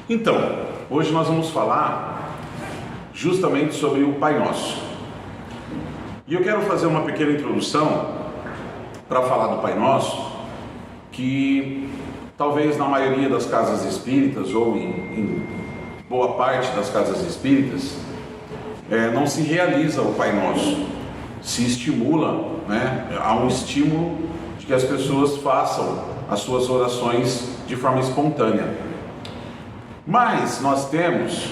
Então, hoje nós vamos falar justamente sobre o Pai Nosso. E eu quero fazer uma pequena introdução para falar do Pai Nosso, que talvez na maioria das casas espíritas, ou em boa parte das casas espíritas, não se realiza o Pai Nosso. Se estimula, há um estímulo de que as pessoas façam as suas orações de forma espontânea. Mas nós temos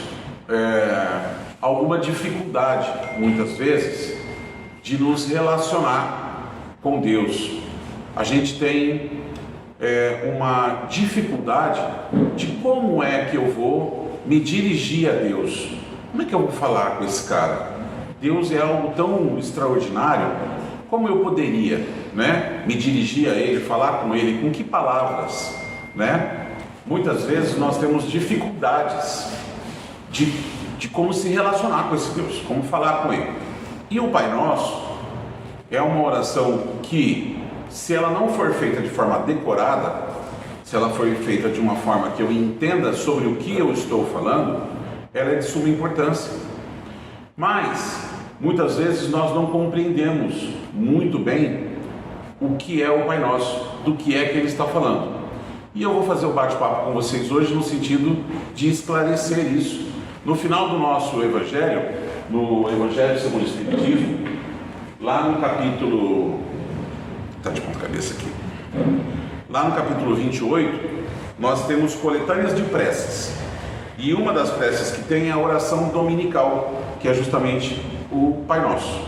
alguma dificuldade, muitas vezes, de nos relacionar com Deus. A gente tem uma dificuldade de como é que eu vou me dirigir a Deus. Como é que eu vou falar com esse cara? Deus é algo tão extraordinário, como eu poderia, me dirigir a Ele, falar com Ele, com que palavras, Muitas vezes nós temos dificuldades de como se relacionar com esse Deus, como falar com Ele. E o Pai Nosso é uma oração que, se ela não for feita de forma decorada, se ela for feita de uma forma que eu entenda sobre o que eu estou falando, ela é de suma importância. Mas, muitas vezes nós não compreendemos muito bem o que é o Pai Nosso, do que é que Ele está falando. E eu vou fazer o bate-papo com vocês hoje no sentido de esclarecer isso. No final do nosso Evangelho, no Evangelho segundo o Espiritismo, lá no capítulo... Está de ponta cabeça aqui. Lá no capítulo 28, nós temos coletâneas de preces. E uma das preces que tem é a oração dominical, que é justamente o Pai Nosso,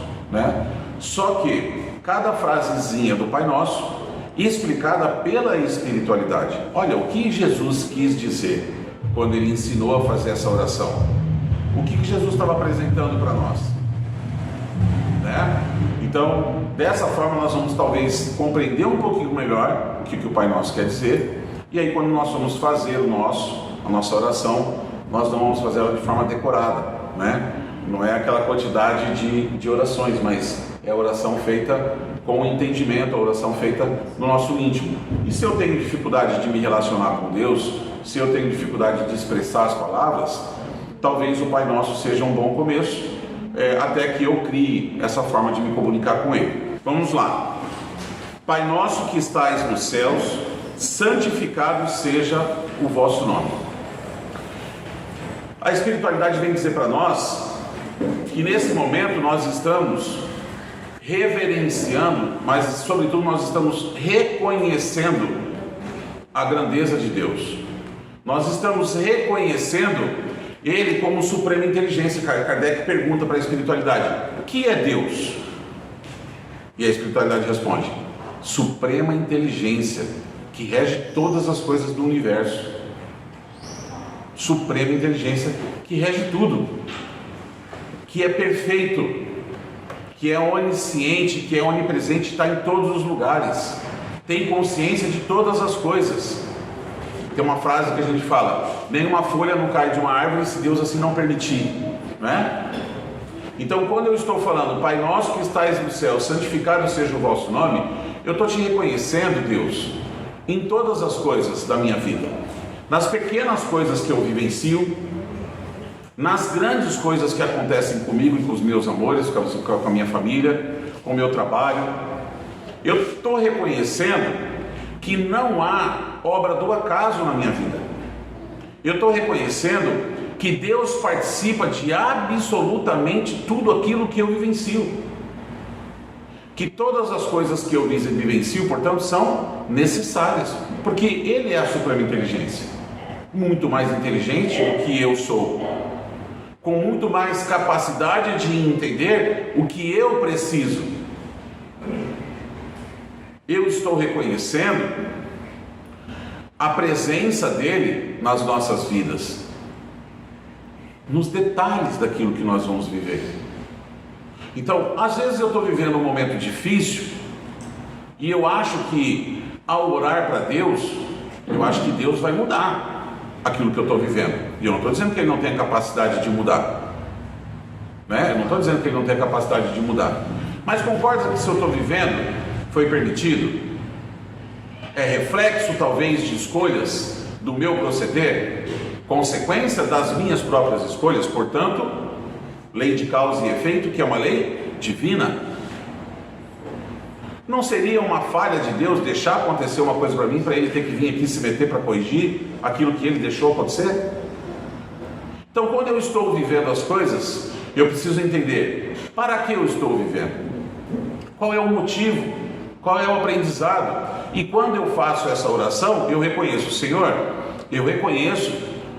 Só que cada frasezinha do Pai Nosso explicada pela espiritualidade. Olha, o que Jesus quis dizer quando Ele ensinou a fazer essa oração? O que Jesus estava apresentando para nós? Então, dessa forma nós vamos talvez compreender um pouquinho melhor o que o Pai Nosso quer dizer. E aí quando nós vamos fazer a nossa oração, nós não vamos fazer ela de forma decorada, Não é aquela quantidade de orações, mas é a oração feita com entendimento, a oração feita no nosso íntimo. E se eu tenho dificuldade de me relacionar com Deus, se eu tenho dificuldade de expressar as palavras, talvez o Pai Nosso seja um bom começo, até que eu crie essa forma de me comunicar com Ele. Vamos lá. Pai Nosso que estais nos céus, santificado seja o vosso nome. A espiritualidade vem dizer para nós que nesse momento nós estamos reverenciando, mas sobretudo nós estamos reconhecendo a grandeza de Deus. Nós estamos reconhecendo Ele como suprema inteligência. Kardec pergunta para a espiritualidade: o que é Deus? E a espiritualidade responde: suprema inteligência que rege todas as coisas do universo. Suprema inteligência que rege tudo, que é perfeito, que é onisciente, que é onipresente, está em todos os lugares, tem consciência de todas as coisas. Tem uma frase que a gente fala: nenhuma folha não cai de uma árvore se Deus assim não permitir, Então, quando eu estou falando Pai Nosso que estais no céu, santificado seja o vosso nome, eu estou te reconhecendo, Deus, em todas as coisas da minha vida, nas pequenas coisas que eu vivencio, nas grandes coisas que acontecem comigo e com os meus amores, com a minha família, com o meu trabalho. Eu estou reconhecendo que não há obra do acaso na minha vida. Eu estou reconhecendo que Deus participa de absolutamente tudo aquilo que eu vivencio. Que todas as coisas que eu vivencio, portanto, são necessárias, porque Ele é a suprema inteligência, muito mais inteligente do que eu sou, com muito mais capacidade de entender o que eu preciso. Eu estou reconhecendo a presença dEle nas nossas vidas, nos detalhes daquilo que nós vamos viver. Então, às vezes eu estou vivendo um momento difícil e eu acho que ao orar para Deus, eu acho que Deus vai mudar aquilo que eu estou vivendo. E eu não estou dizendo que Ele não tem a capacidade de mudar, Eu não estou dizendo que Ele não tem a capacidade de mudar. Mas concorda que se eu estou vivendo, foi permitido? É reflexo talvez de escolhas do meu proceder? consequência das minhas próprias escolhas. Portanto, lei de causa e efeito, que é uma lei divina. Não seria uma falha de Deus deixar acontecer uma coisa para mim, para Ele ter que vir aqui se meter para corrigir aquilo que Ele deixou acontecer? Então, quando eu estou vivendo as coisas, eu preciso entender para que eu estou vivendo, qual é o motivo, qual é o aprendizado. E quando eu faço essa oração, eu reconheço: Senhor, eu reconheço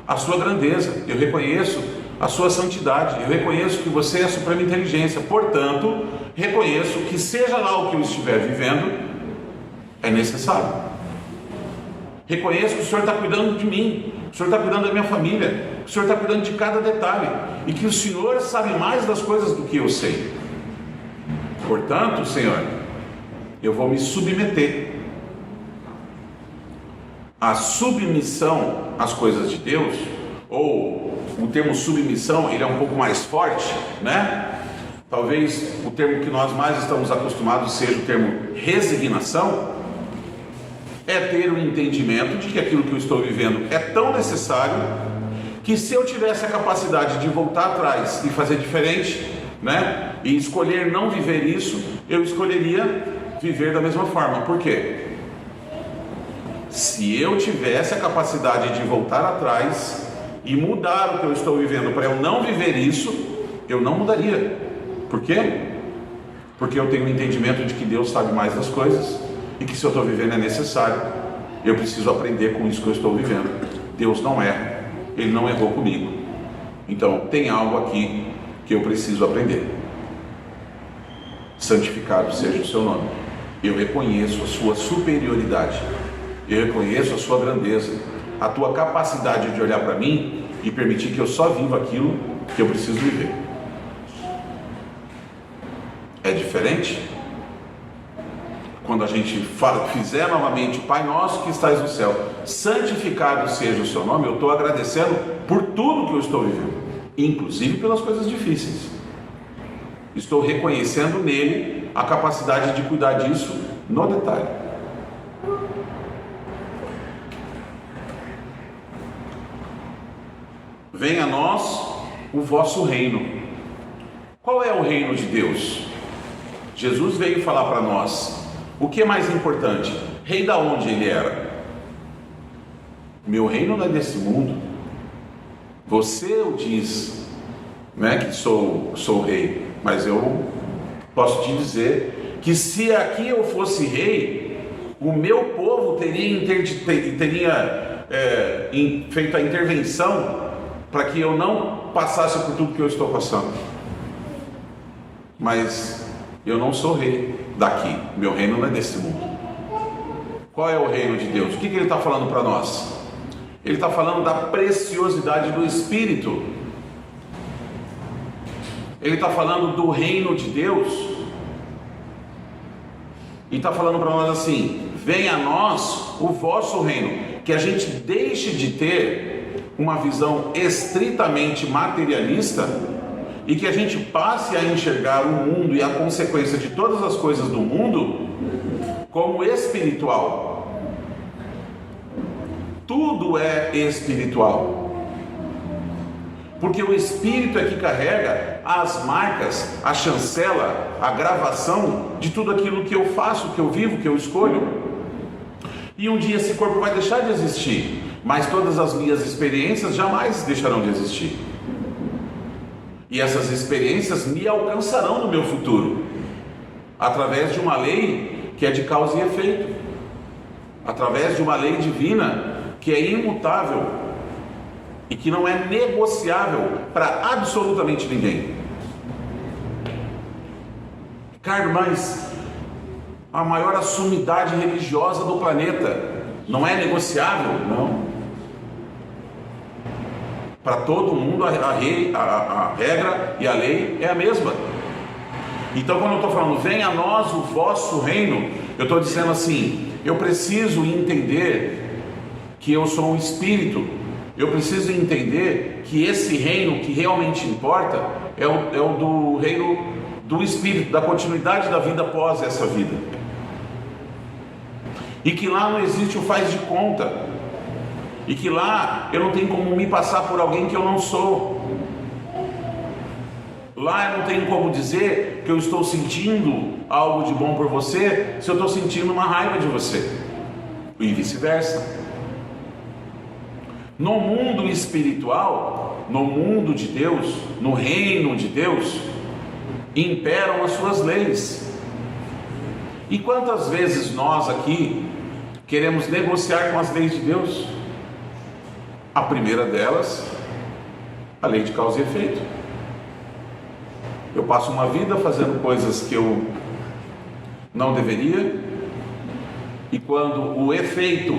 a sua grandeza, eu reconheço a sua santidade, eu reconheço que você é a suprema inteligência, portanto, reconheço que seja lá o que eu estiver vivendo, é necessário. Reconheço que o Senhor está cuidando de mim, o Senhor está cuidando da minha família, o Senhor está cuidando de cada detalhe, e que o Senhor sabe mais das coisas do que eu sei. Portanto, Senhor, eu vou me submeter. A submissão às coisas de Deus, ou o termo submissão, ele é um pouco mais forte, né? Talvez o termo que nós mais estamos acostumados seja o termo resignação. É ter o entendimento de que aquilo que eu estou vivendo é tão necessário que, se eu tivesse a capacidade de voltar atrás e fazer diferente, né? E escolher não viver isso, eu escolheria viver da mesma forma. Por quê? Se eu tivesse a capacidade de voltar atrás e mudar o que eu estou vivendo para eu não viver isso, eu não mudaria. Por quê? Porque eu tenho o entendimento de que Deus sabe mais das coisas e que, se eu estou vivendo, é necessário. Eu preciso aprender com isso que eu estou vivendo. Deus não erra, Ele não errou comigo. Então tem algo aqui que eu preciso aprender. Santificado seja o seu nome. Eu reconheço a sua superioridade, eu reconheço a sua grandeza, a tua capacidade de olhar para mim e permitir que eu só viva aquilo que eu preciso viver. É diferente quando a gente fizer novamente: Pai nosso que estás no céu, santificado seja o seu nome. Eu estou agradecendo por tudo que eu estou vivendo, inclusive pelas coisas difíceis. Estou reconhecendo nele a capacidade de cuidar disso no detalhe. Venha a nós o vosso reino. Qual é o reino de Deus? Jesus veio falar para nós. O que é mais importante? Rei da onde ele era? Meu reino não é desse mundo. Você o diz, né, que sou rei, mas eu posso te dizer que, se aqui eu fosse rei, o meu povo teria feito a intervenção para que eu não passasse por tudo que eu estou passando. Mas eu não sou rei daqui, meu reino não é desse mundo. Qual é o reino de Deus? O que ele está falando para nós? Ele está falando da preciosidade do Espírito. Ele está falando do reino de Deus. E está falando para nós assim: venha a nós o vosso reino. Que a gente deixe de ter uma visão estritamente materialista e que a gente passe a enxergar o mundo e a consequência de todas as coisas do mundo como espiritual. Tudo é espiritual, porque o Espírito é que carrega as marcas, a chancela, a gravação de tudo aquilo que eu faço, que eu vivo, que eu escolho. E um dia esse corpo vai deixar de existir, mas todas as minhas experiências jamais deixarão de existir. E essas experiências me alcançarão no meu futuro, através de uma lei que é de causa e efeito, através de uma lei divina que é imutável e que não é negociável para absolutamente ninguém. Ricardo, mas a maior sumidade religiosa do planeta não é negociável? Não. Para todo mundo a regra e a lei é a mesma. Então, quando eu estou falando venha a nós o vosso reino, eu estou dizendo assim: eu preciso entender que eu sou um espírito, eu preciso entender que esse reino que realmente importa é o do reino do espírito, da continuidade da vida após essa vida, e que lá não existe o faz de conta, e que lá eu não tenho como me passar por alguém que eu não sou. Lá eu não tenho como dizer que eu estou sentindo algo de bom por você se eu estou sentindo uma raiva de você, e vice-versa. No mundo espiritual, no mundo de Deus, no reino de Deus, imperam as suas leis. E quantas vezes nós aqui queremos negociar com as leis de Deus? A primeira delas, a lei de causa e efeito. Eu passo uma vida fazendo coisas que eu não deveria, e quando o efeito,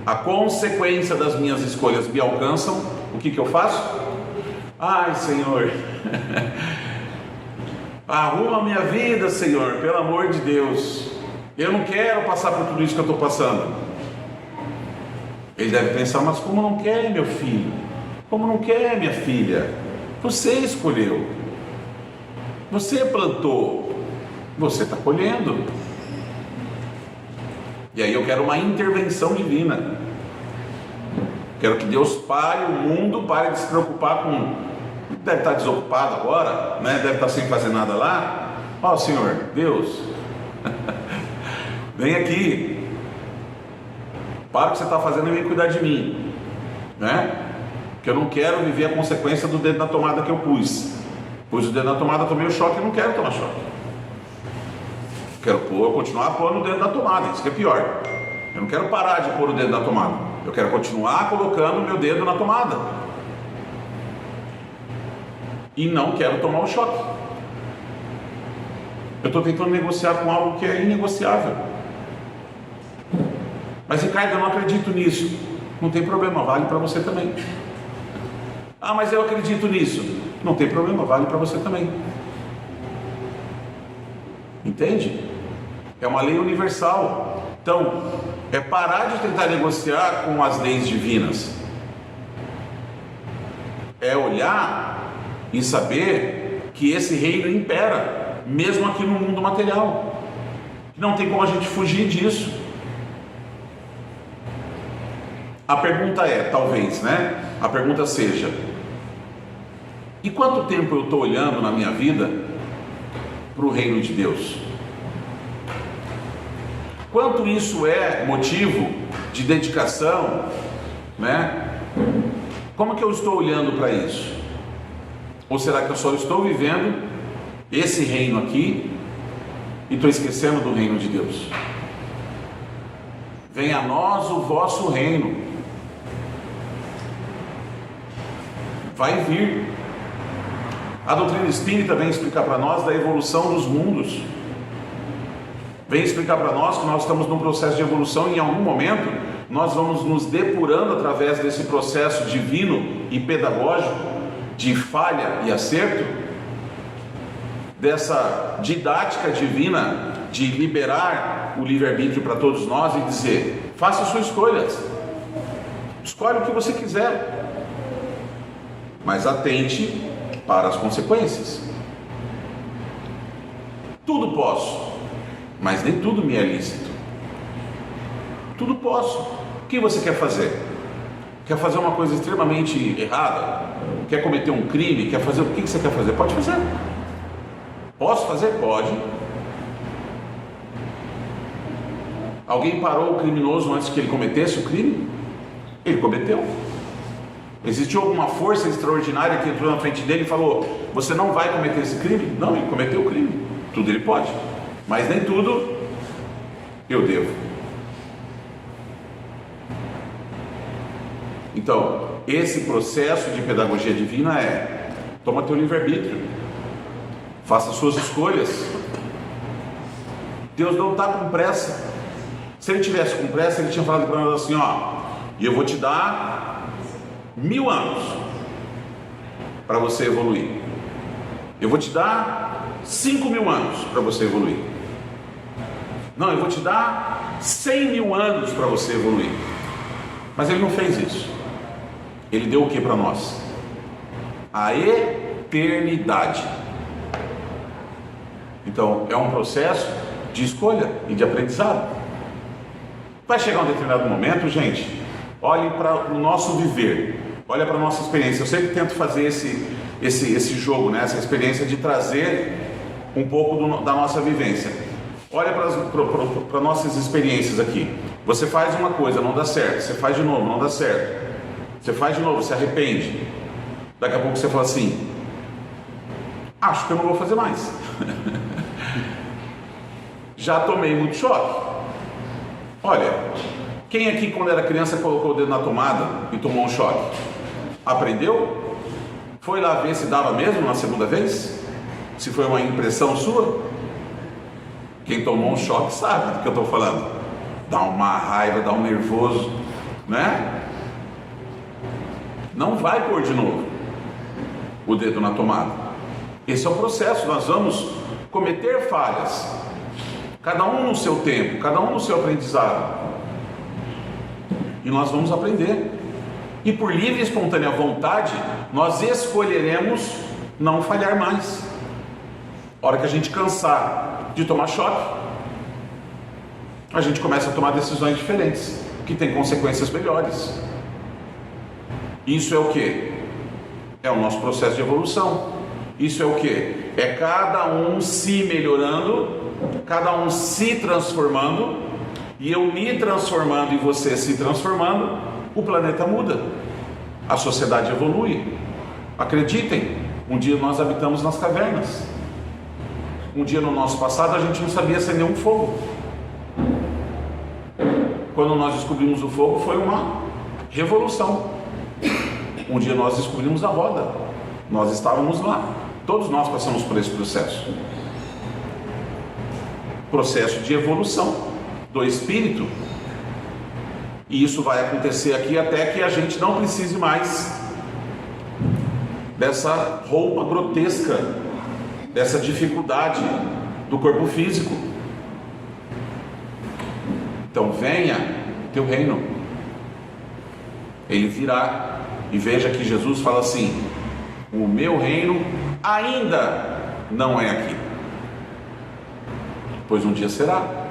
a consequência das minhas escolhas me alcançam, o que eu faço? Ai, Senhor, arruma a minha vida, Senhor, pelo amor de Deus, eu não quero passar por tudo isso que eu estou passando. Ele deve pensar, mas como não quer, meu filho? Como não quer, minha filha? Você escolheu, você plantou, você está colhendo. E aí eu quero uma intervenção divina. Quero que Deus pare o mundo, pare de se preocupar com... Deve estar desocupado agora, né? Deve estar sem fazer nada lá. Ó, Senhor, Deus, vem aqui. Para o que você está fazendo e vem cuidar de mim, né? Porque eu não quero viver a consequência do dedo na tomada que eu pus. Pus o dedo na tomada, tomei o choque e não quero tomar choque. Quero continuar pondo o dedo na tomada, isso que é pior. Eu não quero parar de pôr o dedo na tomada. Eu quero continuar colocando o meu dedo na tomada. E não quero tomar o choque. Eu estou tentando negociar com algo que é inegociável. Mas, Ricardo, eu não acredito nisso. Não tem problema, vale para você também. Ah, mas eu acredito nisso. Não tem problema, vale para você também. Entende? É uma lei universal. Então, é parar de tentar negociar com as leis divinas. É olhar e saber que esse reino impera, mesmo aqui no mundo material. Não tem como a gente fugir disso. A pergunta é, talvez, né? A pergunta seja: e quanto tempo eu estou olhando na minha vida para o reino de Deus? Quanto isso é motivo de dedicação, né? Como que eu estou olhando para isso? Ou será que eu só estou vivendo esse reino aqui e estou esquecendo do reino de Deus? Venha a nós o vosso reino. Vai vir. A doutrina espírita vem explicar para nós da evolução dos mundos. Vem explicar para nós que nós estamos num processo de evolução e em algum momento nós vamos nos depurando através desse processo divino e pedagógico de falha e acerto, dessa didática divina de liberar o livre-arbítrio para todos nós e dizer: faça as suas escolhas, escolhe o que você quiser, mas atente para as consequências. Tudo posso, mas nem tudo me é lícito. Tudo posso. O que você quer fazer? Quer fazer uma coisa extremamente errada? Quer cometer um crime? Quer fazer o que você quer fazer? Pode fazer. Posso fazer? Pode. Alguém parou o criminoso antes que ele cometesse o crime? Ele cometeu. Existiu alguma força extraordinária que entrou na frente dele e falou: você não vai cometer esse crime? Não, ele cometeu o crime. Tudo ele pode, mas nem tudo eu devo. Então, esse processo de pedagogia divina é: toma teu livre-arbítrio, faça suas escolhas. Deus não está com pressa. Se ele tivesse com pressa, ele tinha falado para nós assim: ó, e eu vou te dar 1000 anos para você evoluir. Eu vou te dar 5.000 anos para você evoluir. Não, eu vou te dar 100.000 anos para você evoluir. Mas ele não fez isso. Ele deu o que para nós? A eternidade. Então, é um processo de escolha e de aprendizado. Vai chegar um determinado momento, gente, olhe para o nosso viver, olha para a nossa experiência. Eu sempre tento fazer esse jogo, né? Essa experiência de trazer um pouco da nossa vivência. Olha para nossas experiências aqui. Você faz uma coisa, não dá certo. Você faz de novo, não dá certo. Você faz de novo, se arrepende. Daqui a pouco você fala assim: acho que eu não vou fazer mais. Já tomei muito choque. Olha, quem aqui quando era criança colocou o dedo na tomada e tomou um choque? Aprendeu? Foi lá ver se dava mesmo na segunda vez? Se foi uma impressão sua? Quem tomou um choque sabe do que eu estou falando. Dá uma raiva, dá um nervoso, né? Não vai pôr de novo o dedo na tomada. Esse é o processo. Nós vamos cometer falhas, cada um no seu tempo, cada um no seu aprendizado, e nós vamos aprender. E por livre e espontânea vontade, nós escolheremos não falhar mais. A hora que a gente cansar de tomar choque, a gente começa a tomar decisões diferentes, que têm consequências melhores. Isso é o que? É o nosso processo de evolução. Isso é o que? É cada um se melhorando, cada um se transformando, e eu me transformando e você se transformando, o planeta muda, a sociedade evolui. Acreditem, um dia nós habitamos nas cavernas. Um dia no nosso passado a gente não sabia acender um fogo. Quando nós descobrimos o fogo foi uma revolução. Um dia nós descobrimos a roda. Nós estávamos lá. Todos nós passamos por esse processo. Processo de evolução do espírito. E isso vai acontecer aqui até que a gente não precise mais dessa roupa grotesca, dessa dificuldade do corpo físico. Então venha teu reino. Ele virá. E veja que Jesus fala assim: o meu reino ainda não é aqui, pois um dia será.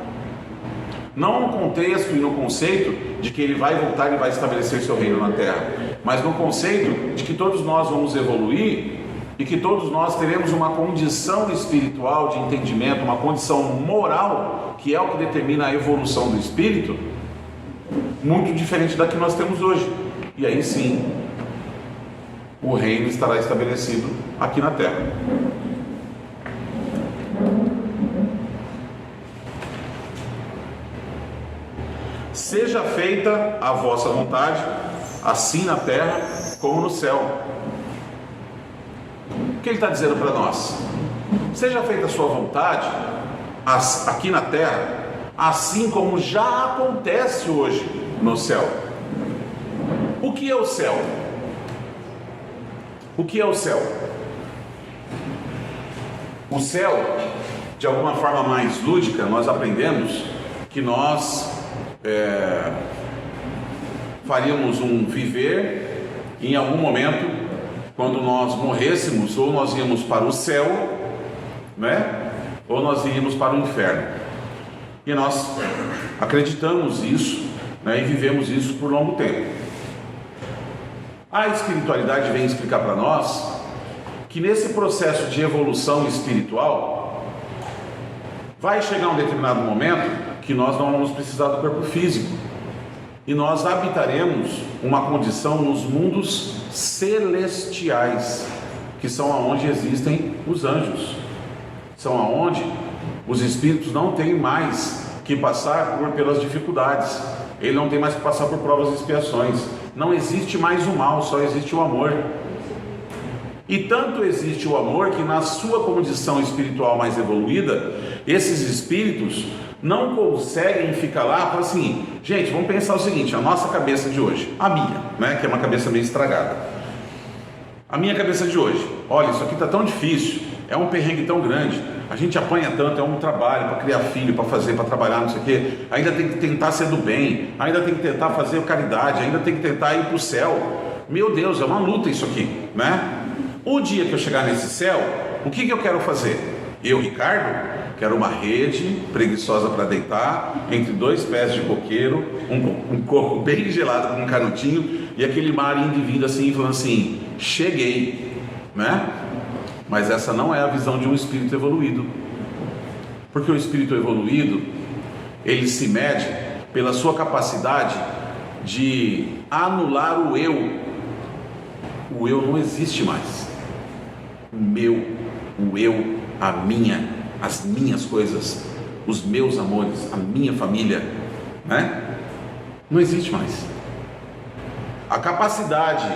Não no contexto e no conceito de que ele vai voltar e vai estabelecer seu reino na terra, mas no conceito de que todos nós vamos evoluir e que todos nós teremos uma condição espiritual de entendimento, uma condição moral, que é o que determina a evolução do espírito, muito diferente da que nós temos hoje. E aí sim, o reino estará estabelecido aqui na terra. Seja feita a vossa vontade, assim na terra como no céu. O que ele está dizendo para nós? Seja feita a sua vontade aqui na terra, assim como já acontece hoje no céu. O que é o céu? O que é o céu? O céu, de alguma forma mais lúdica, nós aprendemos que nós faríamos um viver em algum momento, quando nós morrêssemos, ou nós íamos para o céu, né? Ou nós iríamos para o inferno. E nós acreditamos isso, né? E vivemos isso por longo tempo. A espiritualidade vem explicar para nós que nesse processo de evolução espiritual vai chegar um determinado momento que nós não vamos precisar do corpo físico e nós habitaremos uma condição nos mundos celestiais, que são aonde existem os anjos, são aonde os espíritos não têm mais que passar pelas dificuldades, ele não tem mais que passar por provas e expiações. Não existe mais o mal, só existe o amor. E tanto existe o amor que na sua condição espiritual mais evoluída, esses espíritos não conseguem ficar lá e falar assim: gente, vamos pensar o seguinte, a nossa cabeça de hoje, a minha, né, que é uma cabeça meio estragada, a minha cabeça de hoje, olha, isso aqui está tão difícil, é um perrengue tão grande, a gente apanha tanto, é um trabalho para criar filho, para fazer, para trabalhar, não sei o quê, ainda tem que tentar ser do bem, ainda tem que tentar fazer caridade, ainda tem que tentar ir para o céu. Meu Deus, é uma luta isso aqui, né? O dia que eu chegar nesse céu, o que eu quero fazer? Eu, Ricardo, que era uma rede preguiçosa para deitar, entre dois pés de coqueiro, um coco bem gelado com um canutinho, e aquele mar indo e vindo assim, falando assim, cheguei, né? Mas essa não é a visão de um espírito evoluído, porque o espírito evoluído, ele se mede pela sua capacidade de anular o eu. O eu não existe mais. O eu, a minha, as minhas coisas, os meus amores, a minha família, né? Não existe mais. A capacidade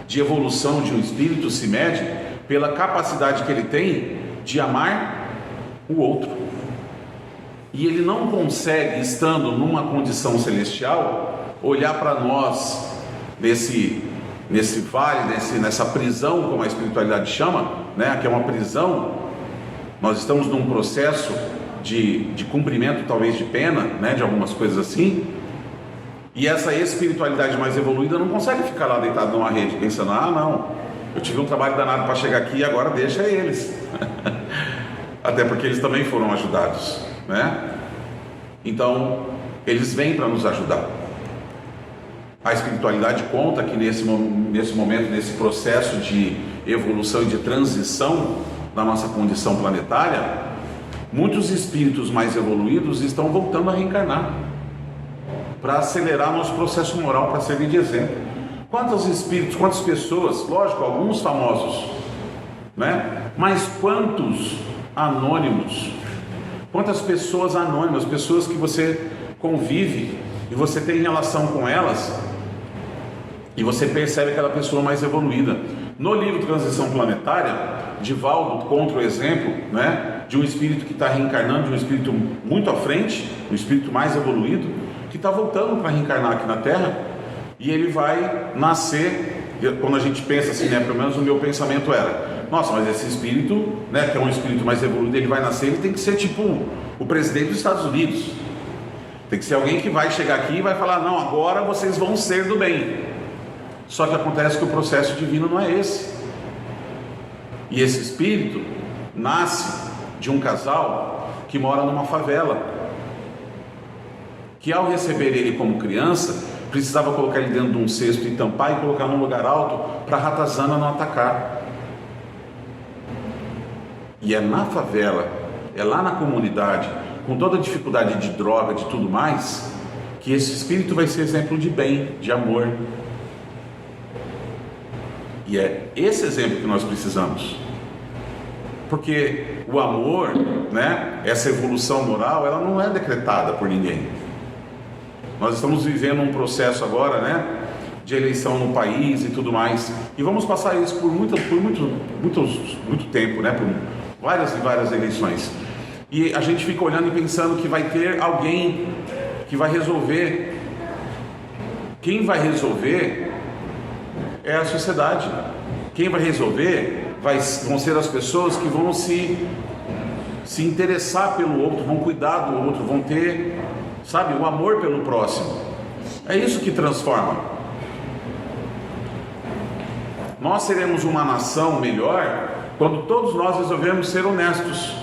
de evolução de um espírito se mede pela capacidade que ele tem de amar o outro. E ele não consegue, estando numa condição celestial, olhar para nós nesse vale, nessa prisão, como a espiritualidade chama, né? Que é uma prisão. Nós estamos num processo de cumprimento, talvez de pena, né? De algumas coisas assim. E essa espiritualidade mais evoluída não consegue ficar lá deitado numa rede, pensando, não, eu tive um trabalho danado para chegar aqui, agora deixa eles. Até porque eles também foram ajudados, né? Então, eles vêm para nos ajudar. A espiritualidade conta que nesse momento, nesse processo de evolução e de transição da nossa condição planetária, muitos espíritos mais evoluídos estão voltando a reencarnar para acelerar nosso processo moral, para servir de exemplo. Quantos espíritos, quantas pessoas, lógico, alguns famosos, né? Mas quantos anônimos, quantas pessoas anônimas, pessoas que você convive e você tem relação com elas e você percebe aquela pessoa mais evoluída. No livro Transição Planetária, Divaldo conta o exemplo, né, de um espírito que está reencarnando, de um espírito muito à frente, um espírito mais evoluído, que está voltando para reencarnar aqui na Terra, e ele vai nascer. Quando a gente pensa assim, né, pelo menos o meu pensamento era, nossa, mas esse espírito, né, que é um espírito mais evoluído, ele vai nascer, ele tem que ser tipo o presidente dos Estados Unidos. Tem que ser alguém que vai chegar aqui e vai falar, não, agora vocês vão ser do bem. Só que acontece que o processo divino não é esse. E esse espírito nasce de um casal que mora numa favela, que ao receber ele como criança, precisava colocar ele dentro de um cesto e tampar e colocar num lugar alto para a ratazana não atacar. E é na favela, é lá na comunidade, com toda a dificuldade de droga, de tudo mais, que esse espírito vai ser exemplo de bem, de amor. E é esse exemplo que nós precisamos. Porque o amor, né, essa evolução moral, ela não é decretada por ninguém. Nós estamos vivendo um processo agora, né, de eleição no país e tudo mais. E vamos passar isso por muito tempo, né, por várias e várias eleições. E a gente fica olhando e pensando que vai ter alguém que vai resolver. Quem vai resolver é a sociedade. Quem vai resolver vão ser as pessoas que vão se interessar pelo outro, vão cuidar do outro, vão ter, sabe, o amor pelo próximo. É isso que transforma. Nós seremos uma nação melhor quando todos nós resolvermos ser honestos.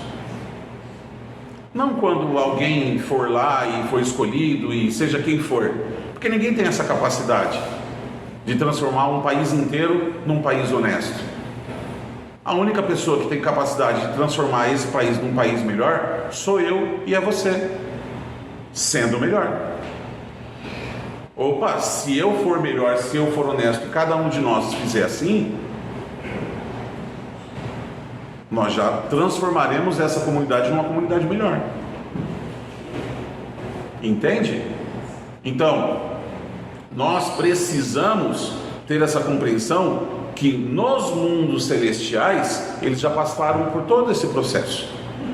Não quando alguém for lá e for escolhido e seja quem for, porque ninguém tem essa capacidade de transformar um país inteiro num país honesto. A única pessoa que tem capacidade de transformar esse país num país melhor sou eu e é você, sendo melhor. Opa, se eu for melhor, se eu for honesto, e cada um de nós fizer assim, nós já transformaremos essa comunidade numa comunidade melhor. Entende? Então, nós precisamos ter essa compreensão que nos mundos celestiais eles já passaram por todo esse processo,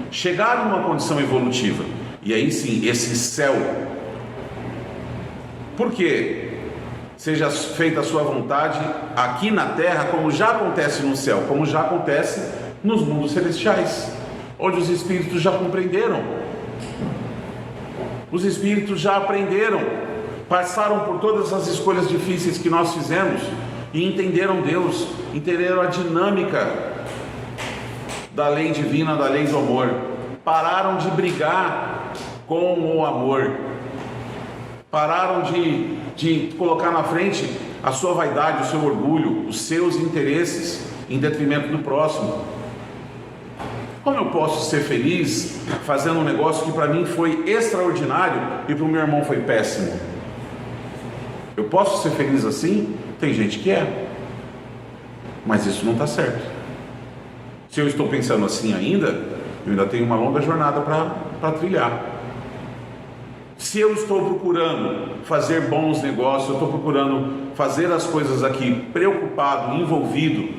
chegaram numa condição evolutiva, e aí sim, esse céu, porque seja feita a sua vontade aqui na terra, como já acontece no céu, como já acontece nos mundos celestiais, onde os espíritos já compreenderam, os espíritos já aprenderam, passaram por todas as escolhas difíceis que nós fizemos e entenderam Deus, entenderam a dinâmica da lei divina, da lei do amor, pararam de brigar com o amor, pararam de colocar na frente a sua vaidade, o seu orgulho, os seus interesses em detrimento do próximo. Como eu posso ser feliz fazendo um negócio que para mim foi extraordinário e para o meu irmão foi péssimo? Eu posso ser feliz assim? Tem gente que é, mas isso não está certo. Se eu estou pensando assim ainda, eu ainda tenho uma longa jornada para trilhar. Se eu estou procurando fazer bons negócios, eu estou procurando fazer as coisas aqui preocupado, envolvido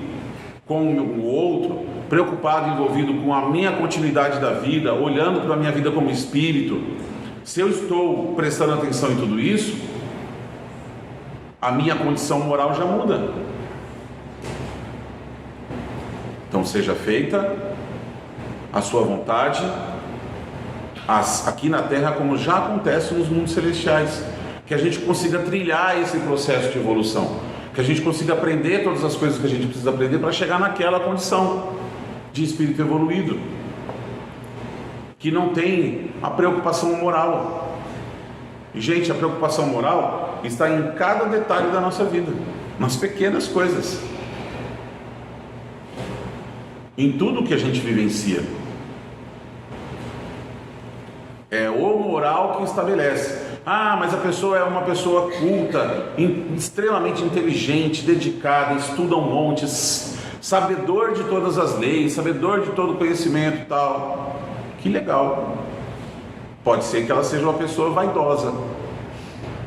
com o outro, preocupado, envolvido com a minha continuidade da vida, olhando para a minha vida como espírito, se eu estou prestando atenção em tudo isso, a minha condição moral já muda. Então seja feita a sua vontade, aqui na terra como já acontece nos mundos celestiais, que a gente consiga trilhar esse processo de evolução, que a gente consiga aprender todas as coisas que a gente precisa aprender para chegar naquela condição de espírito evoluído, que não tem a preocupação moral. E, gente, a preocupação moral está em cada detalhe da nossa vida, nas pequenas coisas, em tudo que a gente vivencia. É o moral que estabelece. Ah, mas a pessoa é uma pessoa culta, extremamente inteligente, dedicada, estuda um monte, sabedor de todas as leis, sabedor de todo o conhecimento e tal. Que legal. Pode ser que ela seja uma pessoa vaidosa,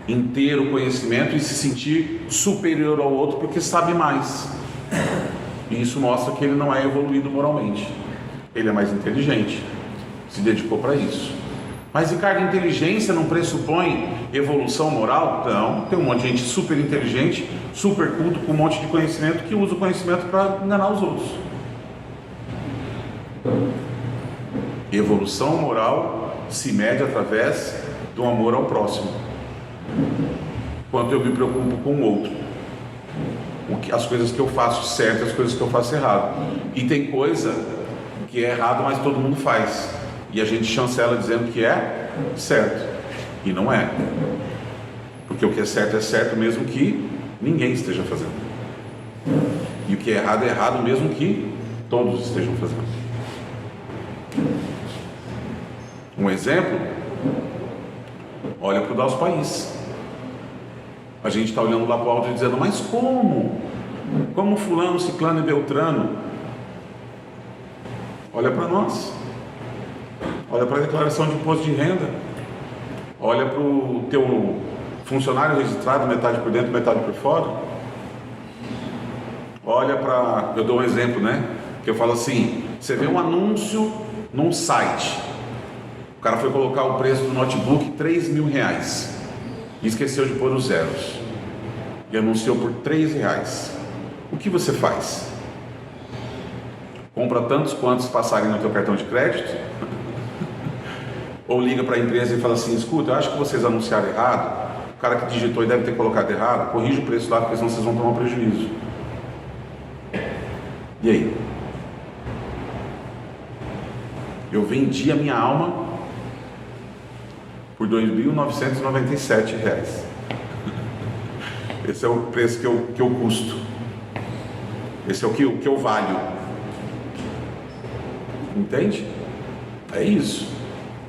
em ter o conhecimento e se sentir superior ao outro porque sabe mais. E isso mostra que ele não é evoluído moralmente. Ele é mais inteligente, se dedicou para isso. Mas, Ricardo, inteligência não pressupõe evolução moral? Não, tem um monte de gente super inteligente, super culto, com um monte de conhecimento, que usa o conhecimento para enganar os outros. Evolução moral se mede através do amor ao próximo. Quanto eu me preocupo com o outro, as coisas que eu faço certo, as coisas que eu faço errado. E tem coisa que é errado, mas todo mundo faz. E a gente chancela dizendo que é certo. E não é. Porque o que é certo mesmo que ninguém esteja fazendo. E o que é errado mesmo que todos estejam fazendo. Um exemplo, olha para o nosso país. A gente está olhando lá para o alto e dizendo, mas como? Como fulano, ciclano e beltrano? Olha para nós. Olha para a declaração de imposto de renda. Olha para o teu funcionário registrado, metade por dentro, metade por fora. Olha para... Eu dou um exemplo, né? Que eu falo assim, você vê um anúncio num site. O cara foi colocar o preço do notebook R$3.000 e esqueceu de pôr os zeros. E anunciou por R$3. O que você faz? Compra tantos quantos passarem no teu cartão de crédito? Ou liga para a empresa e fala assim, escuta, eu acho que vocês anunciaram errado, o cara que digitou e deve ter colocado errado, corrige o preço lá, porque senão vocês vão tomar um prejuízo. E aí? Eu vendi a minha alma por R$2.997. Esse é o preço que eu custo. Esse é o que eu valho. Entende? É isso.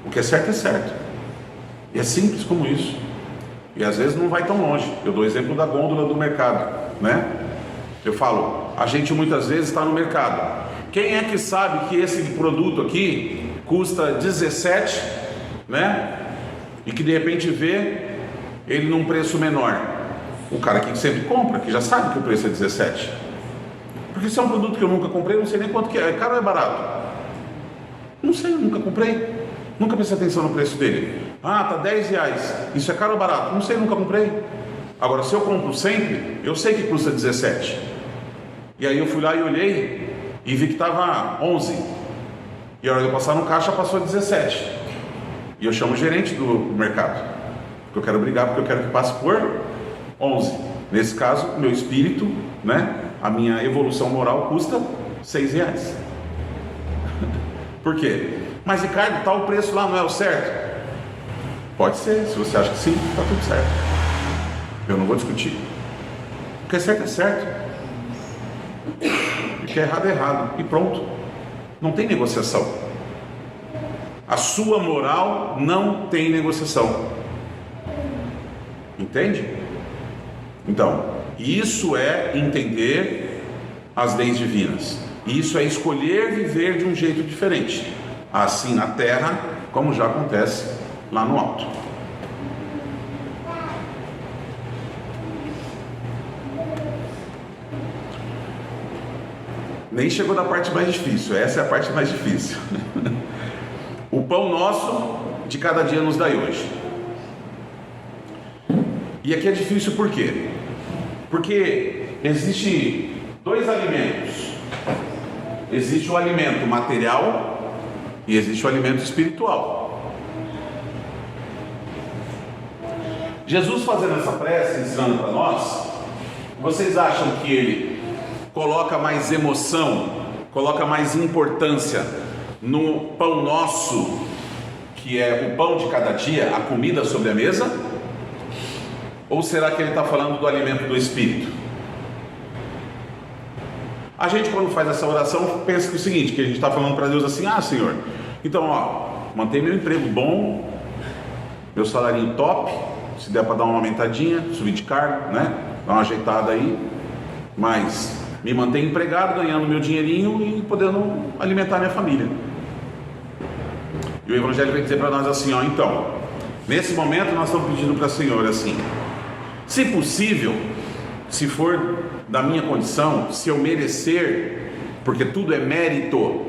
O que é certo. E é simples como isso. E às vezes não vai tão longe. Eu dou o exemplo da gôndola do mercado, né? Eu falo, a gente muitas vezes está no mercado. Quem é que sabe que esse produto aqui custa 17, né? E que de repente vê ele num preço menor? O cara que sempre compra, que já sabe que o preço é 17. Porque se é um produto que eu nunca comprei, eu não sei nem quanto que é. É caro ou é barato? Não sei, eu nunca comprei. Nunca prestei atenção no preço dele. Ah, tá R$10. Isso é caro ou barato? Não sei, nunca comprei. Agora, se eu compro sempre, eu sei que custa 17. E aí eu fui lá e olhei e vi que estava 11. E a hora de eu passar no caixa, passou 17. E eu chamo o gerente do mercado. Porque eu quero brigar, porque eu quero que passe por 11. Nesse caso, meu espírito, né? A minha evolução moral custa R$6. Por quê? Mas Ricardo, tá o preço lá, não é o certo? Pode ser, se você acha que sim, tá tudo certo. Eu não vou discutir. O que é certo é certo. O que é errado é errado. E pronto. Não tem negociação. A sua moral não tem negociação. Entende? Então, isso é entender as leis divinas. Isso é escolher viver de um jeito diferente, assim na terra, como já acontece lá no alto. Nem chegou da parte mais difícil, essa é a parte mais difícil. O pão nosso de cada dia nos dai hoje. E aqui é difícil por quê? Porque existe dois alimentos. Existe o alimento material e existe o alimento espiritual. Jesus fazendo essa prece, ensinando para nós, vocês acham que ele coloca mais emoção, coloca mais importância no pão nosso, que é o pão de cada dia, a comida sobre a mesa? Ou será que ele está falando do alimento do Espírito? A gente, quando faz essa oração, pensa que é o seguinte, que a gente está falando para Deus assim: ah, Senhor, então, mantém meu emprego bom, meu salarinho top, se der para dar uma aumentadinha, subir de cargo, né? Dar uma ajeitada aí, mas me mantém empregado, ganhando meu dinheirinho e podendo alimentar minha família. E o Evangelho vai dizer para nós assim, então, nesse momento nós estamos pedindo para o Senhor assim, se possível, se for da minha condição, se eu merecer, porque tudo é mérito,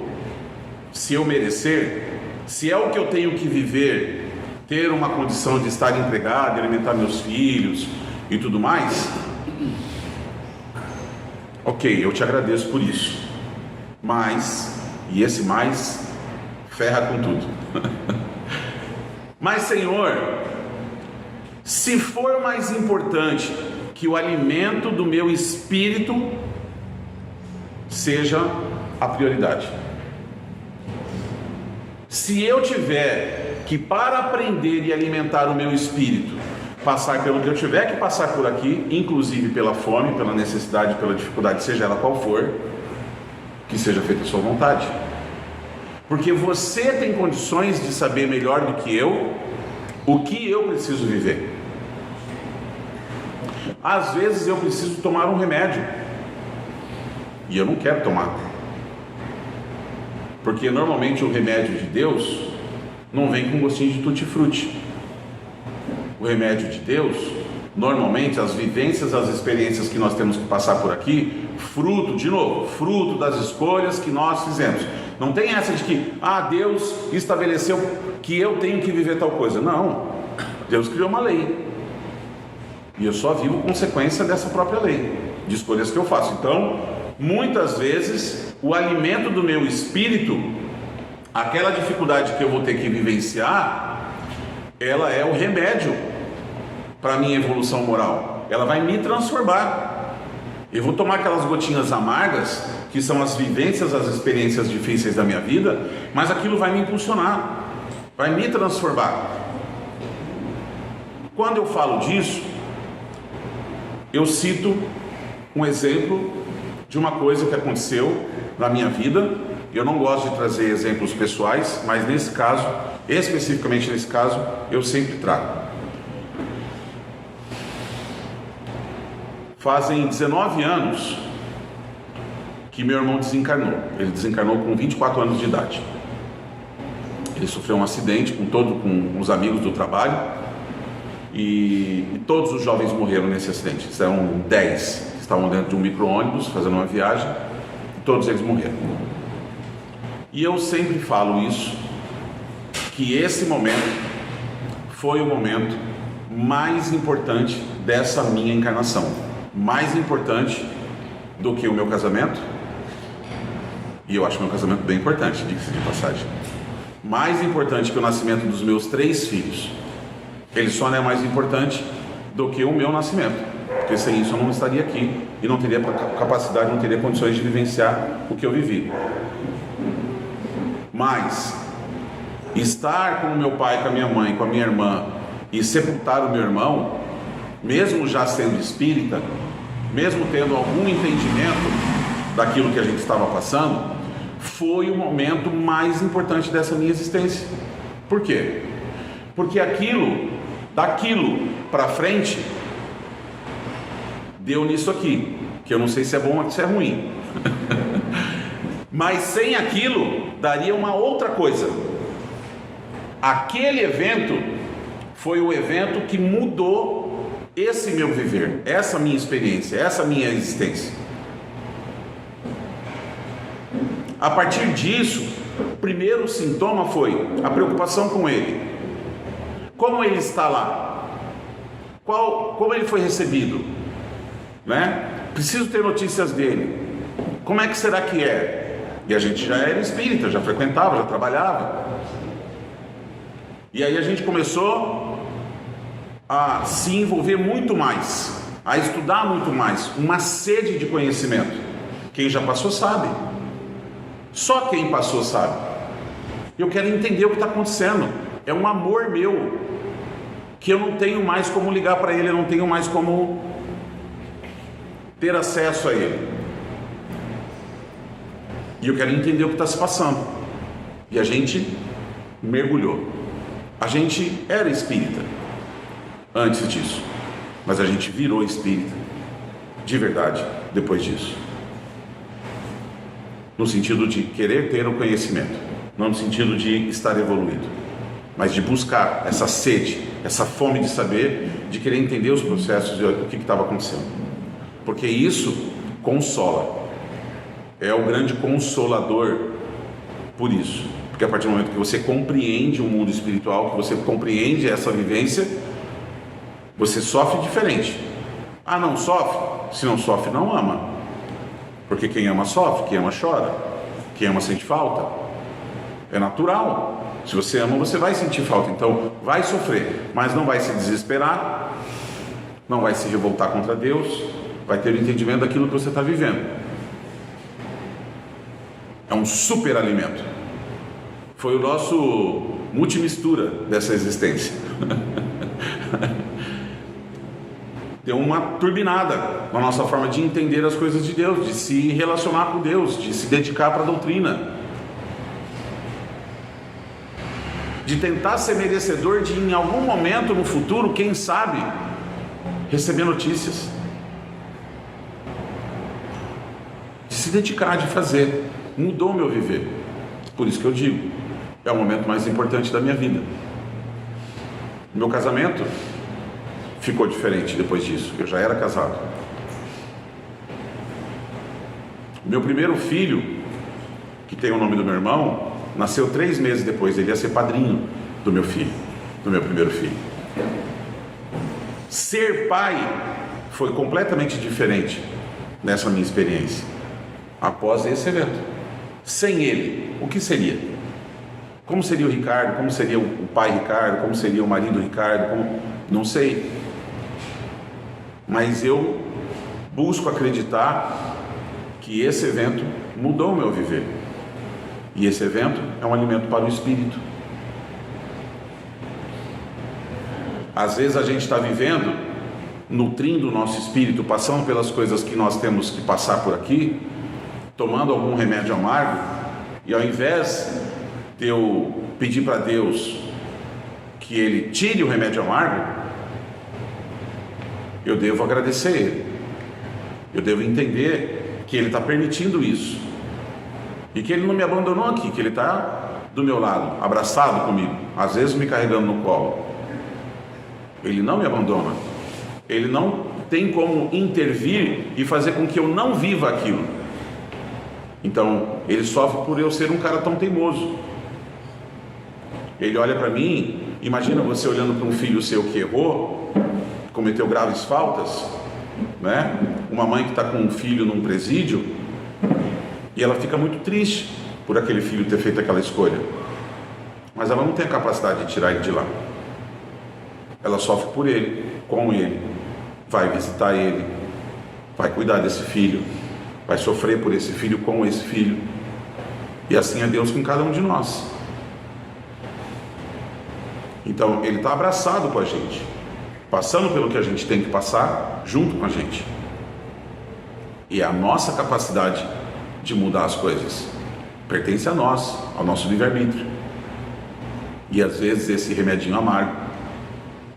se eu merecer, se é o que eu tenho que viver, ter uma condição de estar empregado, alimentar meus filhos e tudo mais, ok, eu te agradeço por isso, mas, e esse mais, ferra com tudo. Mas, Senhor, se for mais importante que o alimento do meu espírito seja a prioridade, se eu tiver que, para aprender e alimentar o meu espírito, passar pelo que eu tiver que passar por aqui, inclusive pela fome, pela necessidade, pela dificuldade, seja ela qual for, que seja feita a sua vontade, porque você tem condições de saber melhor do que eu o que eu preciso viver. Às vezes eu preciso tomar um remédio e eu não quero tomar, porque normalmente o remédio de Deus não vem com gostinho de tutti-frutti. O remédio de Deus, normalmente as vivências, as experiências que nós temos que passar por aqui, fruto das escolhas que nós fizemos. Não tem essa de que, Deus estabeleceu que eu tenho que viver tal coisa. Não, Deus criou uma lei e eu só vivo consequência dessa própria lei, de escolhas que eu faço. Então, muitas vezes, o alimento do meu espírito, aquela dificuldade que eu vou ter que vivenciar, ela é o remédio para a minha evolução moral. Ela vai me transformar. Eu vou tomar aquelas gotinhas amargas, que são as vivências, as experiências difíceis da minha vida, mas aquilo vai me impulsionar, vai me transformar. Quando eu falo disso, eu cito um exemplo de uma coisa que aconteceu na minha vida. Eu não gosto de trazer exemplos pessoais, mas nesse caso, especificamente nesse caso, eu sempre trago. Fazem 19 anos que meu irmão desencarnou. Ele desencarnou com 24 anos de idade. Ele sofreu um acidente com os amigos do trabalho e todos os jovens morreram nesse acidente. São 10 que estavam dentro de um micro-ônibus fazendo uma viagem e todos eles morreram. E eu sempre falo isso, que esse momento foi o momento mais importante dessa minha encarnação. Mais importante do que o meu casamento, e eu acho meu casamento bem importante, diga-se de passagem. Mais importante que o nascimento dos meus 3 filhos. Ele só não é mais importante do que o meu nascimento, porque sem isso eu não estaria aqui e não teria capacidade, não teria condições de vivenciar o que eu vivi. Mas estar com meu pai, com a minha mãe, com a minha irmã e sepultar o meu irmão, mesmo já sendo espírita, mesmo tendo algum entendimento daquilo que a gente estava passando, foi o momento mais importante dessa minha existência. Por quê? Porque daquilo para frente, deu nisso aqui, que eu não sei se é bom ou se é ruim. Mas sem aquilo, daria uma outra coisa. Aquele evento foi o evento que mudou esse meu viver, essa minha experiência, essa minha existência. A partir disso, o primeiro sintoma foi a preocupação com ele. Como ele está lá? Como ele foi recebido? Né? Preciso ter notícias dele. Como é que será que é? E a gente já era espírita, já frequentava, já trabalhava. E aí a gente começou a se envolver muito mais, a estudar muito mais, uma sede de conhecimento. Quem já passou sabe. Só quem passou sabe. Eu quero entender o que está acontecendo. É um amor meu que eu não tenho mais como ligar para ele, eu não tenho mais como ter acesso a ele. E eu quero entender o que está se passando. E a gente mergulhou. A gente era espírita antes disso, mas a gente virou espírita de verdade depois disso. No sentido de querer ter o conhecimento, não no sentido de estar evoluído, mas de buscar essa sede, essa fome de saber, de querer entender os processos e o que estava acontecendo. Porque isso consola. É o grande consolador por isso. Porque a partir do momento que você compreende o mundo espiritual, que você compreende essa vivência, você sofre diferente. Ah, não sofre? Se não sofre, não ama. Porque quem ama sofre, quem ama chora, quem ama sente falta. É natural. Se você ama, você vai sentir falta. Então, vai sofrer, mas não vai se desesperar, não vai se revoltar contra Deus, vai ter o entendimento daquilo que você está vivendo. É um super alimento. Foi o nosso multimistura dessa existência. Deu uma turbinada na nossa forma de entender as coisas de Deus, de se relacionar com Deus, de se dedicar para a doutrina, de tentar ser merecedor de, em algum momento no futuro, quem sabe, receber notícias, de se dedicar, de fazer. Mudou o meu viver. Por isso que eu digo, é o momento mais importante da minha vida. Meu casamento ficou diferente depois disso. Eu já era casado. Meu primeiro filho, que tem o nome do meu irmão, nasceu 3 meses depois. Ele ia ser padrinho do meu filho, do meu primeiro filho. Ser pai foi completamente diferente nessa minha experiência, após esse evento. Sem ele, o que seria? Como seria o Ricardo? Como seria o pai Ricardo? Como seria o marido Ricardo? Não sei. Mas eu busco acreditar que esse evento mudou o meu viver. E esse evento é um alimento para o espírito. Às vezes a gente está vivendo, nutrindo o nosso espírito, passando pelas coisas que nós temos que passar por aqui, tomando algum remédio amargo, e ao invés de eu pedir para Deus que Ele tire o remédio amargo, eu devo agradecer Ele. Eu devo entender que Ele está permitindo isso, e que Ele não me abandonou aqui, que Ele está do meu lado, abraçado comigo, às vezes me carregando no colo. Ele não me abandona. Ele não tem como intervir e fazer com que eu não viva aquilo. Então, ele sofre por eu ser um cara tão teimoso. Ele olha para mim, imagina você olhando para um filho seu que errou, cometeu graves faltas, né? Uma mãe que está com um filho num presídio, e ela fica muito triste por aquele filho ter feito aquela escolha, mas ela não tem a capacidade de tirar ele de lá. Ela sofre por ele, com ele, vai visitar ele, vai cuidar desse filho, vai sofrer por esse filho, com esse filho. E assim é Deus com cada um de nós. Então Ele está abraçado com a gente, passando pelo que a gente tem que passar junto com a gente. E a nossa capacidade de mudar as coisas pertence a nós, ao nosso livre-arbítrio. E às vezes esse remedinho amargo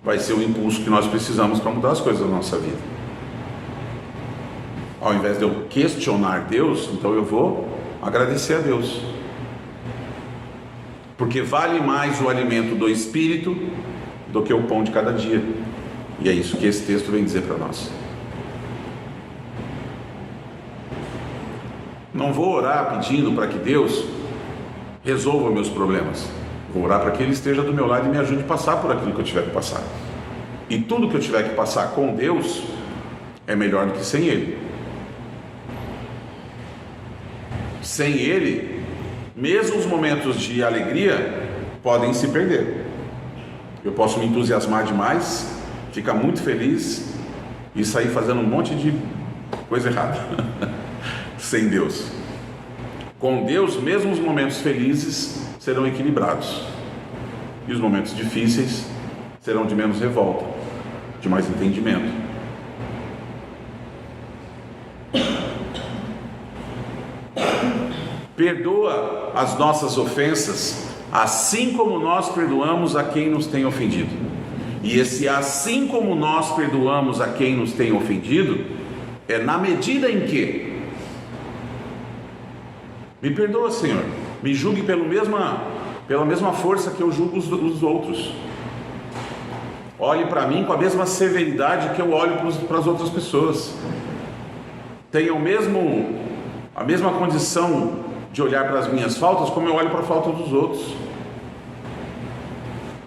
vai ser o impulso que nós precisamos para mudar as coisas da nossa vida. Ao invés de eu questionar Deus, então eu vou agradecer a Deus. Porque vale mais o alimento do Espírito do que o pão de cada dia. E é isso que esse texto vem dizer para nós. Não vou orar pedindo para que Deus resolva meus problemas. Vou orar para que Ele esteja do meu lado e me ajude a passar por aquilo que eu tiver que passar. E tudo que eu tiver que passar com Deus é melhor do que sem Ele. Sem Ele, mesmo os momentos de alegria podem se perder. Eu posso me entusiasmar demais, ficar muito feliz e sair fazendo um monte de coisa errada. Sem Deus. Com Deus, mesmo os momentos felizes serão equilibrados, e os momentos difíceis serão de menos revolta, de mais entendimento. Perdoa as nossas ofensas, assim como nós perdoamos a quem nos tem ofendido. E esse assim como nós perdoamos a quem nos tem ofendido é na medida em que me perdoa, Senhor, me julgue pela mesma força que eu julgo os outros. Olhe para mim com a mesma severidade que eu olho para as outras pessoas. Tenha a mesma condição de olhar para as minhas faltas como eu olho para a falta dos outros.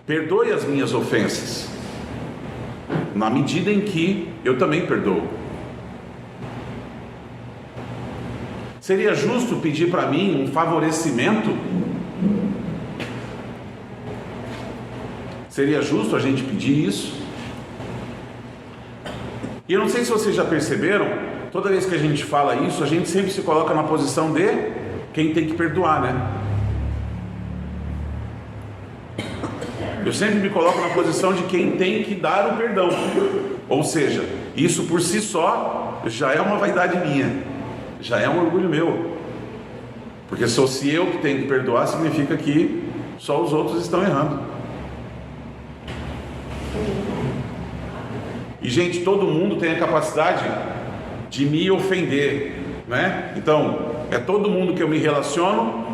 Perdoe as minhas ofensas, na medida em que eu também perdoo. Seria justo pedir para mim um favorecimento? Seria justo a gente pedir isso? E eu não sei se vocês já perceberam, toda vez que a gente fala isso, a gente sempre se coloca na posição de quem tem que perdoar, né? Eu sempre me coloco na posição de quem tem que dar o perdão. Ou seja, isso por si só já é uma vaidade minha. Já é um orgulho meu, porque se eu que tenho que perdoar, significa que só os outros estão errando. E gente, todo mundo tem a capacidade de me ofender, né? Então, é todo mundo que eu me relaciono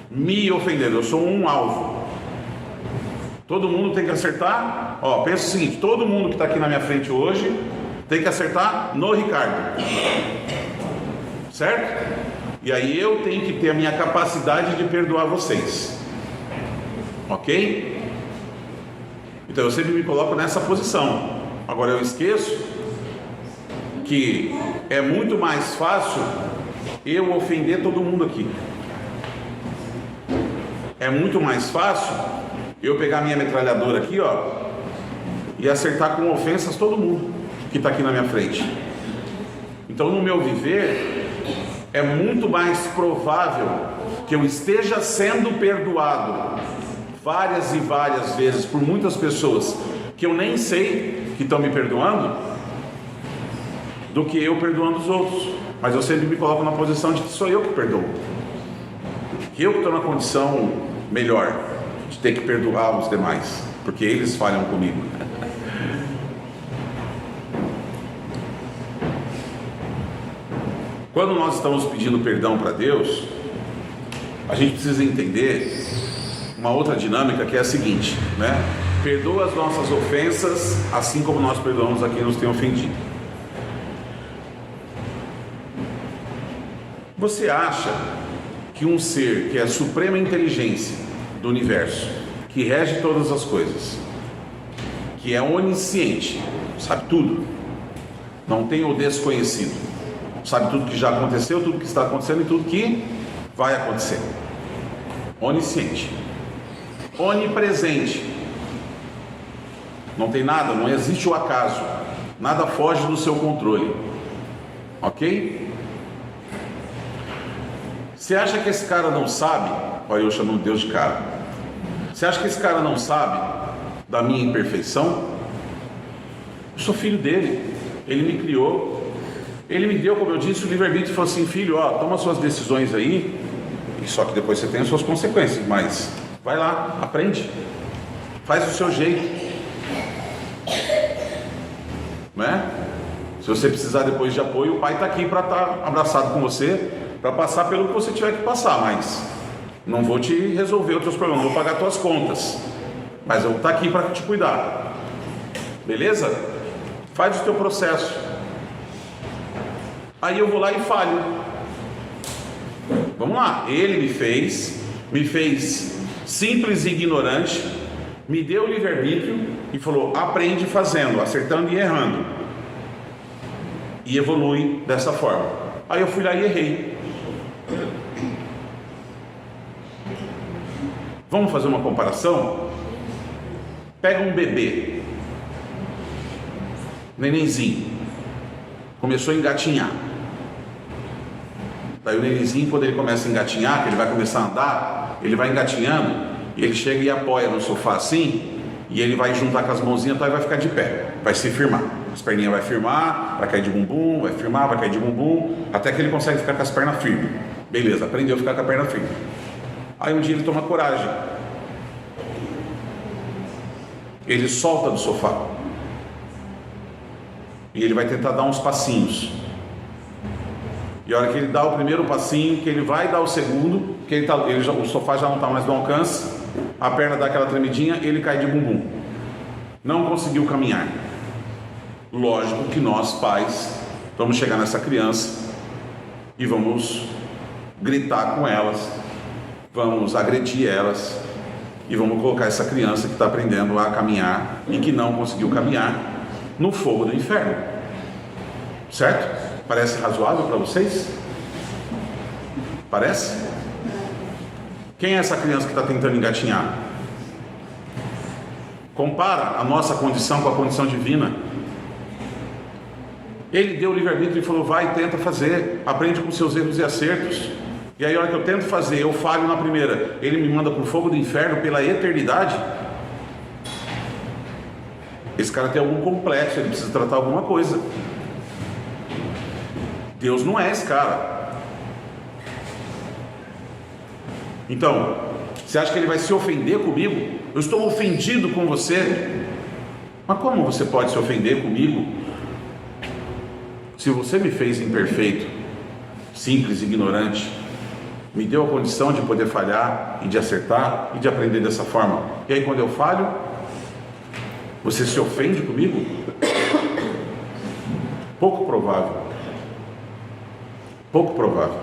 me ofendendo, eu sou um alvo. Todo mundo tem que acertar, pensa o seguinte, todo mundo que está aqui na minha frente hoje tem que acertar no Ricardo. Certo? E aí eu tenho que ter a minha capacidade de perdoar vocês. Ok? Então eu sempre me coloco nessa posição. Agora eu esqueço que é muito mais fácil eu ofender todo mundo aqui. É muito mais fácil eu pegar minha metralhadora aqui, e acertar com ofensas todo mundo que está aqui na minha frente. Então no meu viver é muito mais provável que eu esteja sendo perdoado várias e várias vezes por muitas pessoas que eu nem sei que estão me perdoando, do que eu perdoando os outros. Mas eu sempre me coloco na posição de que sou eu que perdoo, que eu que estou na condição melhor de ter que perdoar os demais, porque eles falham comigo. Quando nós estamos pedindo perdão para Deus, a gente precisa entender uma outra dinâmica, que é a seguinte, né? Perdoa as nossas ofensas, assim como nós perdoamos a quem nos tem ofendido. Você acha que um ser que é a suprema inteligência do universo, que rege todas as coisas, que é onisciente, sabe tudo, não tem o desconhecido, sabe tudo que já aconteceu, tudo que está acontecendo e tudo que vai acontecer, onisciente, onipresente, não tem nada, não existe o acaso, nada foge do seu controle, ok? Você acha que esse cara não sabe? Olha, eu chamando Deus de cara. Você acha que esse cara não sabe da minha imperfeição? Eu sou filho dele, ele me criou, ele me deu, como eu disse, o livre-arbítrio e falou assim: filho, ó, toma suas decisões aí, só que depois você tem as suas consequências, mas vai lá, aprende, faz do seu jeito, né? Se você precisar depois de apoio, o pai está aqui para estar abraçado com você, para passar pelo que você tiver que passar, mas não vou te resolver os teus problemas, não vou pagar tuas contas, mas eu vou estar aqui para te cuidar, beleza? Faz o teu processo. Aí eu vou lá e falho. Vamos lá, ele me fez simples e ignorante, me deu o livre-arbítrio e falou: aprende fazendo, acertando e errando, e evolui dessa forma. Aí eu fui lá e errei. Vamos fazer uma comparação? Pega um bebê, nenenzinho, começou a engatinhar. Daí o nenenzinho, quando ele começa a engatinhar, que ele vai começar a andar, ele vai engatinhando, e ele chega e apoia no sofá assim, e ele vai juntar com as mãozinhas e vai ficar de pé, vai se firmar. As perninhas vai firmar, vai cair de bumbum, vai firmar, vai cair de bumbum, até que ele consegue ficar com as pernas firmes. Beleza, aprendeu a ficar com a perna firme. Aí um dia ele toma coragem, ele solta do sofá e ele vai tentar dar uns passinhos. E a hora que ele dá o primeiro passinho, que ele vai dar o segundo, que o sofá já não está mais no alcance, a perna dá aquela tremidinha, ele cai de bumbum, não conseguiu caminhar. Lógico que nós, pais, vamos chegar nessa criança e vamos gritar com elas, vamos agredir elas e vamos colocar essa criança que está aprendendo a caminhar e que não conseguiu caminhar no fogo do inferno. Certo? Parece razoável para vocês? Parece? Quem é essa criança que está tentando engatinhar? Compara a nossa condição com a condição divina. Ele deu o livre-arbítrio e falou: vai, tenta fazer, aprende com seus erros e acertos. E aí a hora que eu tento fazer, eu falho na primeira, ele me manda para o fogo do inferno pela eternidade. Esse cara tem algum complexo, ele precisa tratar alguma coisa. Deus não é esse cara. Então, você acha que ele vai se ofender comigo? Eu estou ofendido com você. Mas como você pode se ofender comigo? Se você me fez imperfeito, simples, ignorante, me deu a condição de poder falhar e de acertar e de aprender dessa forma, e aí quando eu falho, você se ofende comigo? Pouco provável. Pouco provável.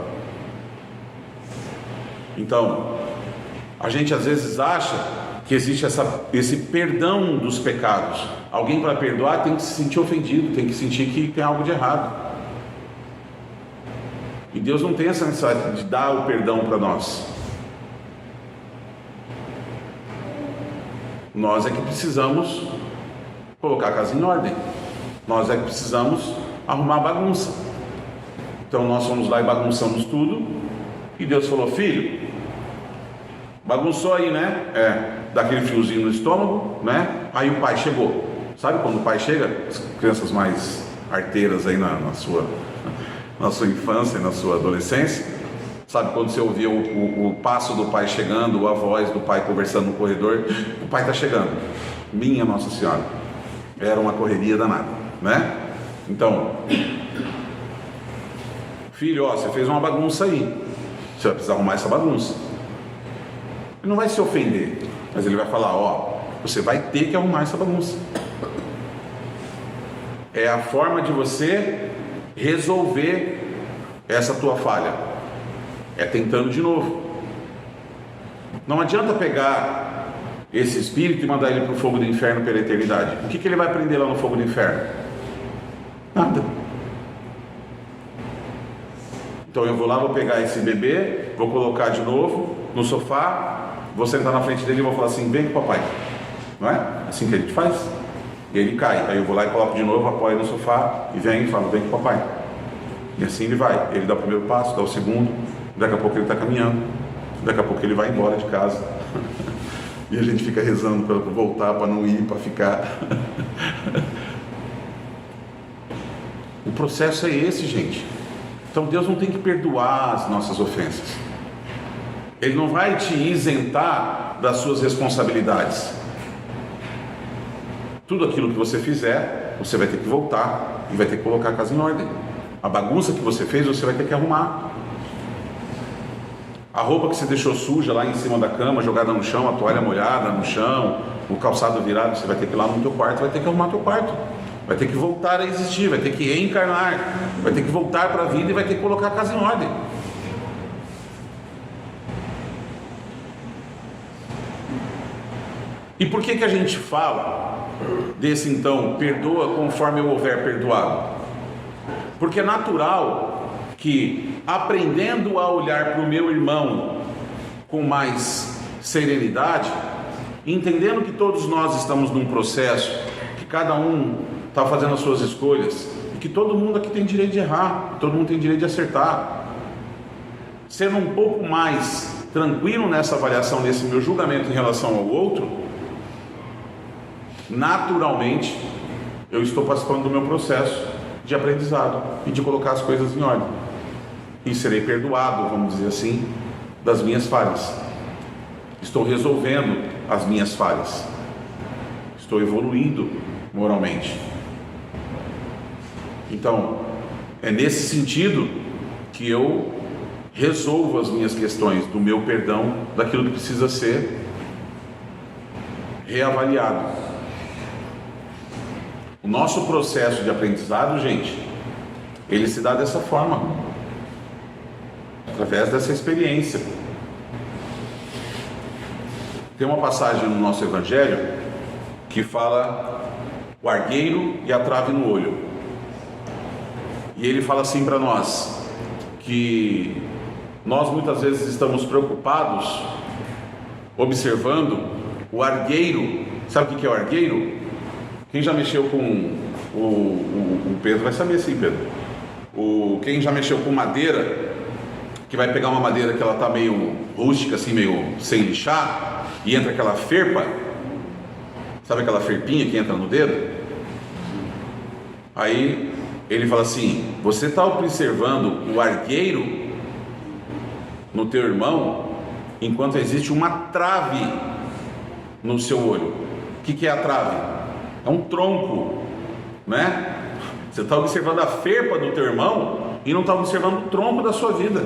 Então, a gente às vezes acha que existe esse perdão dos pecados. Alguém para perdoar tem que se sentir ofendido, tem que sentir que tem algo de errado. E Deus não tem essa necessidade de dar o perdão para nós. Nós é que precisamos colocar a casa em ordem. Nós é que precisamos arrumar a bagunça. Então nós fomos lá e bagunçamos tudo. E Deus falou: filho, bagunçou aí, né? Daquele friozinho no estômago, né? Aí o pai chegou. Sabe quando o pai chega? As crianças mais arteiras aí na sua infância e na sua adolescência. Sabe quando você ouvia o passo do pai chegando, ou a voz do pai conversando no corredor? O pai está chegando. Minha Nossa Senhora. Era uma correria danada, né? Então, filho, ó, você fez uma bagunça aí. Você vai precisar arrumar essa bagunça. Ele não vai se ofender, mas ele vai falar: ó, você vai ter que arrumar essa bagunça. É a forma de você resolver essa tua falha. É tentando de novo. Não adianta pegar esse espírito e mandar ele para o fogo do inferno pela eternidade. O que ele vai aprender lá no fogo do inferno? Nada. Então eu vou lá, vou pegar esse bebê, vou colocar de novo no sofá, vou sentar na frente dele e vou falar assim: vem com o papai. Não é? Assim que a gente faz. E ele cai. Aí eu vou lá e coloco de novo, apoio no sofá e vem e falo: vem com o papai. E assim ele vai. Ele dá o primeiro passo, dá o segundo, daqui a pouco ele está caminhando, daqui a pouco ele vai embora de casa. E a gente fica rezando para voltar, para não ir, para ficar. O processo é esse, gente. Então Deus não tem que perdoar as nossas ofensas. Ele não vai te isentar das suas responsabilidades. Tudo aquilo que você fizer, você vai ter que voltar e vai ter que colocar a casa em ordem. A bagunça que você fez, você vai ter que arrumar. A roupa que você deixou suja lá em cima da cama, jogada no chão, a toalha molhada no chão, o calçado virado, você vai ter que ir lá no teu quarto, vai ter que arrumar teu quarto. Vai ter que voltar a existir, vai ter que reencarnar, vai ter que voltar para a vida e vai ter que colocar a casa em ordem. E por que a gente fala desse então, perdoa conforme eu houver perdoado? Porque é natural que, aprendendo a olhar para o meu irmão com mais serenidade, entendendo que todos nós estamos num processo, que cada um está fazendo as suas escolhas, e que todo mundo aqui tem direito de errar, todo mundo tem direito de acertar, sendo um pouco mais tranquilo nessa avaliação, nesse meu julgamento em relação ao outro, naturalmente eu estou participando do meu processo de aprendizado e de colocar as coisas em ordem, e serei perdoado, vamos dizer assim, das minhas falhas. Estou resolvendo as minhas falhas, estou evoluindo moralmente. Então, é nesse sentido que eu resolvo as minhas questões do meu perdão, daquilo que precisa ser reavaliado. O nosso processo de aprendizado, gente, ele se dá dessa forma, através dessa experiência. Tem uma passagem no nosso Evangelho que fala o argueiro e a trave no olho. E ele fala assim para nós, que nós muitas vezes estamos preocupados observando o argueiro. Sabe o que é o argueiro? Quem já mexeu com o Pedro vai saber sim, Pedro. Quem já mexeu com madeira, que vai pegar uma madeira que ela está meio rústica, assim, meio sem lixar, e entra aquela ferpa, sabe aquela ferpinha que entra no dedo? Aí ele fala assim, você está observando o argueiro no teu irmão, enquanto existe uma trave no seu olho. O que é a trave? É um tronco, né? Você está observando a ferpa do teu irmão e não está observando o tronco da sua vida.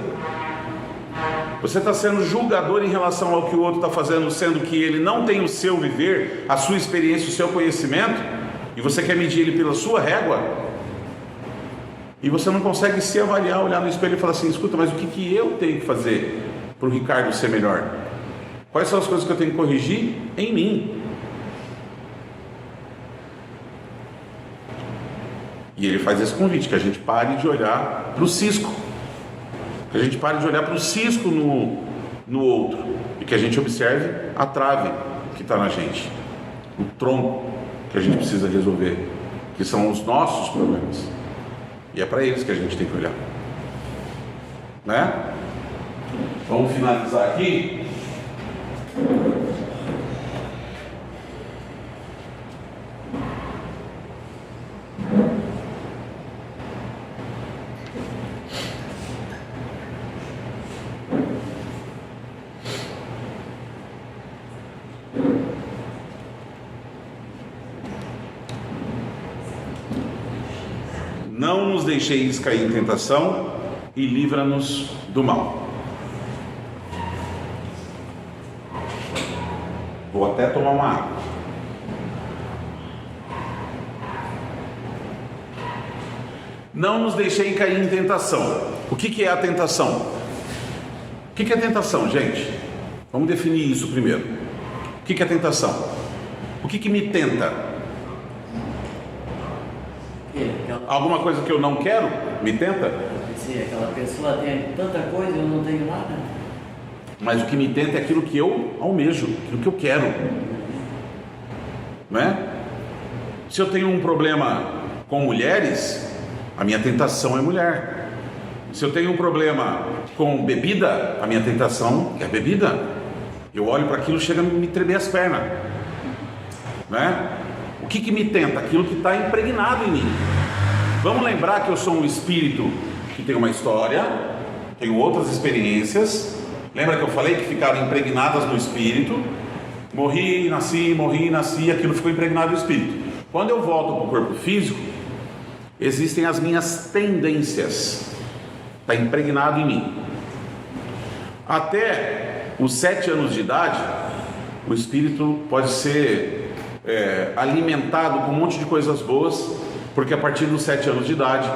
Você está sendo julgador em relação ao que o outro está fazendo, sendo que ele não tem o seu viver, a sua experiência, o seu conhecimento, e você quer medir ele pela sua régua, e você não consegue se avaliar, olhar no espelho e falar assim, escuta, mas o que eu tenho que fazer para o Ricardo ser melhor? Quais são as coisas que eu tenho que corrigir em mim? E ele faz esse convite, que a gente pare de olhar para o cisco, que a gente pare de olhar para o cisco no outro, e que a gente observe a trave que está na gente, o tronco que a gente precisa resolver, que são os nossos problemas, e é para eles que a gente tem que olhar, né? Vamos finalizar aqui. Não nos deixeis cair em tentação e livra-nos do mal. Vou até tomar uma água. Não nos deixei cair em tentação. O que é a tentação? O que é tentação, gente? Vamos definir isso primeiro. O que é tentação? O que me tenta? Alguma coisa que eu não quero me tenta? Se aquela pessoa tem tanta coisa e eu não tenho nada. Mas o que me tenta é aquilo que eu almejo, aquilo que eu quero, né? Se eu tenho um problema com mulheres, a minha tentação é mulher. Se eu tenho um problema com bebida, a minha tentação é bebida. Eu olho para aquilo, chega a me tremer as pernas, né? O que me tenta? Aquilo que está impregnado em mim. Vamos lembrar que eu sou um espírito que tem uma história, tenho outras experiências. Lembra que eu falei que ficaram impregnadas no espírito? Morri, nasci, aquilo ficou impregnado no espírito. Quando eu volto para o corpo físico, existem as minhas tendências, está impregnado em mim. Até os 7 anos de idade, o espírito pode ser alimentado com um monte de coisas boas, porque a partir dos 7 anos de idade,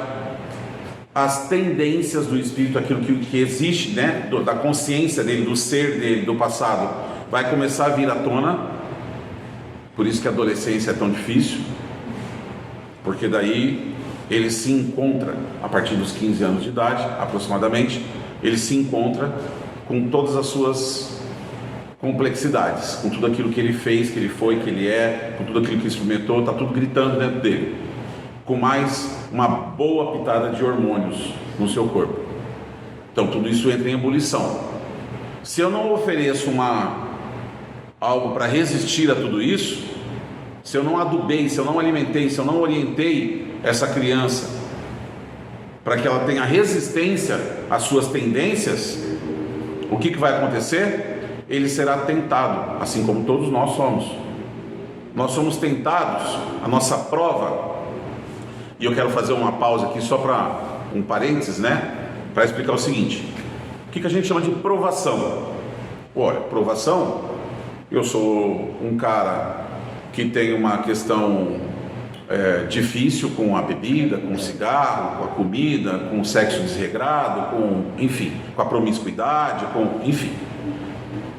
as tendências do espírito, aquilo que existe, né, da consciência dele, do ser dele, do passado, vai começar a vir à tona. Por isso que a adolescência é tão difícil, porque daí ele se encontra, a partir dos 15 anos de idade, aproximadamente, ele se encontra com todas as suas complexidades, com tudo aquilo que ele fez, que ele foi, que ele é, com tudo aquilo que ele experimentou, está tudo gritando dentro dele, com mais uma boa pitada de hormônios no seu corpo. Então tudo isso entra em ebulição. Se eu não ofereço algo para resistir a tudo isso, se eu não adubei, se eu não alimentei, se eu não orientei essa criança para que ela tenha resistência às suas tendências, o que vai acontecer? Ele será tentado, assim como todos nós somos. Nós somos tentados, a nossa prova. E eu quero fazer uma pausa aqui só para um parênteses, né? Para explicar o seguinte: o que a gente chama de provação? Olha, provação, eu sou um cara que tem uma questão difícil com a bebida, com o cigarro, com a comida, com o sexo desregrado, com a promiscuidade, enfim.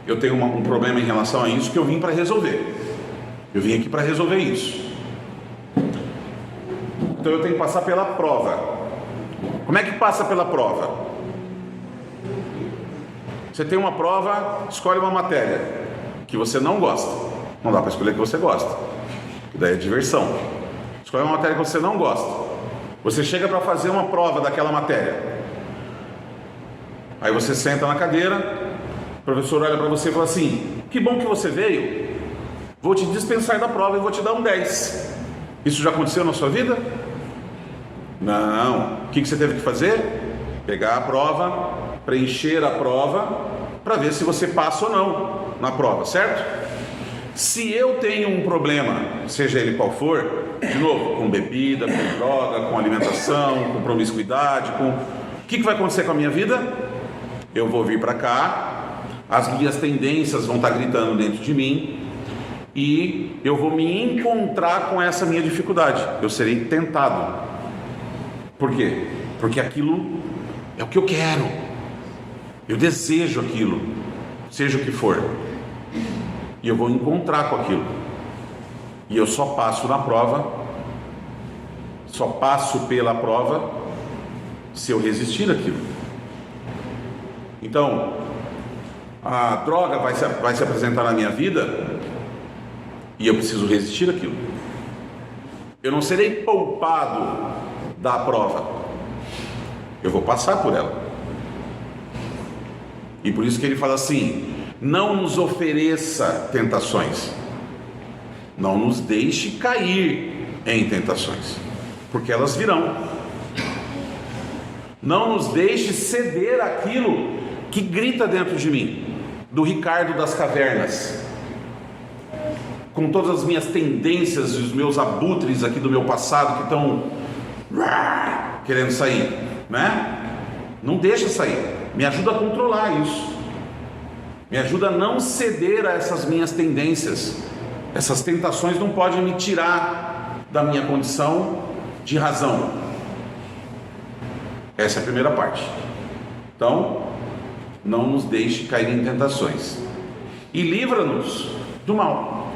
Eu tenho um problema em relação a isso que eu vim para resolver. Eu vim aqui para resolver isso. Então eu tenho que passar pela prova. Como é que passa pela prova? Você tem uma prova, escolhe uma matéria que você não gosta. Não dá para escolher que você gosta, que daí é diversão. Escolhe uma matéria que você não gosta. Você chega para fazer uma prova daquela matéria. Aí você senta na cadeira, o professor olha para você e fala assim: que bom que você veio, vou te dispensar da prova e vou te dar um 10. Isso já aconteceu na sua vida? Não. O que você teve que fazer? Pegar a prova, preencher a prova, para ver se você passa ou não na prova, certo? Se eu tenho um problema, seja ele qual for, de novo, com bebida, com droga, com alimentação, com promiscuidade, o que vai acontecer com a minha vida? Eu vou vir para cá, as minhas tendências vão estar gritando dentro de mim e eu vou me encontrar com essa minha dificuldade. Eu serei tentado. Por quê? Porque aquilo é o que eu quero. Eu desejo aquilo, seja o que for. E eu vou encontrar com aquilo. E eu só passo na prova, só passo pela prova se eu resistir àquilo. Então, a droga vai se apresentar na minha vida e eu preciso resistir àquilo. Eu não serei poupado da prova. Eu vou passar por ela. E por isso que ele fala assim: não nos ofereça tentações, não nos deixe cair em tentações, porque elas virão. Não nos deixe ceder àquilo que grita dentro de mim, do Ricardo das cavernas, com todas as minhas tendências e os meus abutres aqui do meu passado que estão querendo sair, né? Não deixa sair. Me ajuda a controlar isso. Me ajuda a não ceder a essas minhas tendências. Essas tentações não podem me tirar da minha condição de razão. Essa é a primeira parte. Então, não nos deixe cair em tentações. E livra-nos do mal.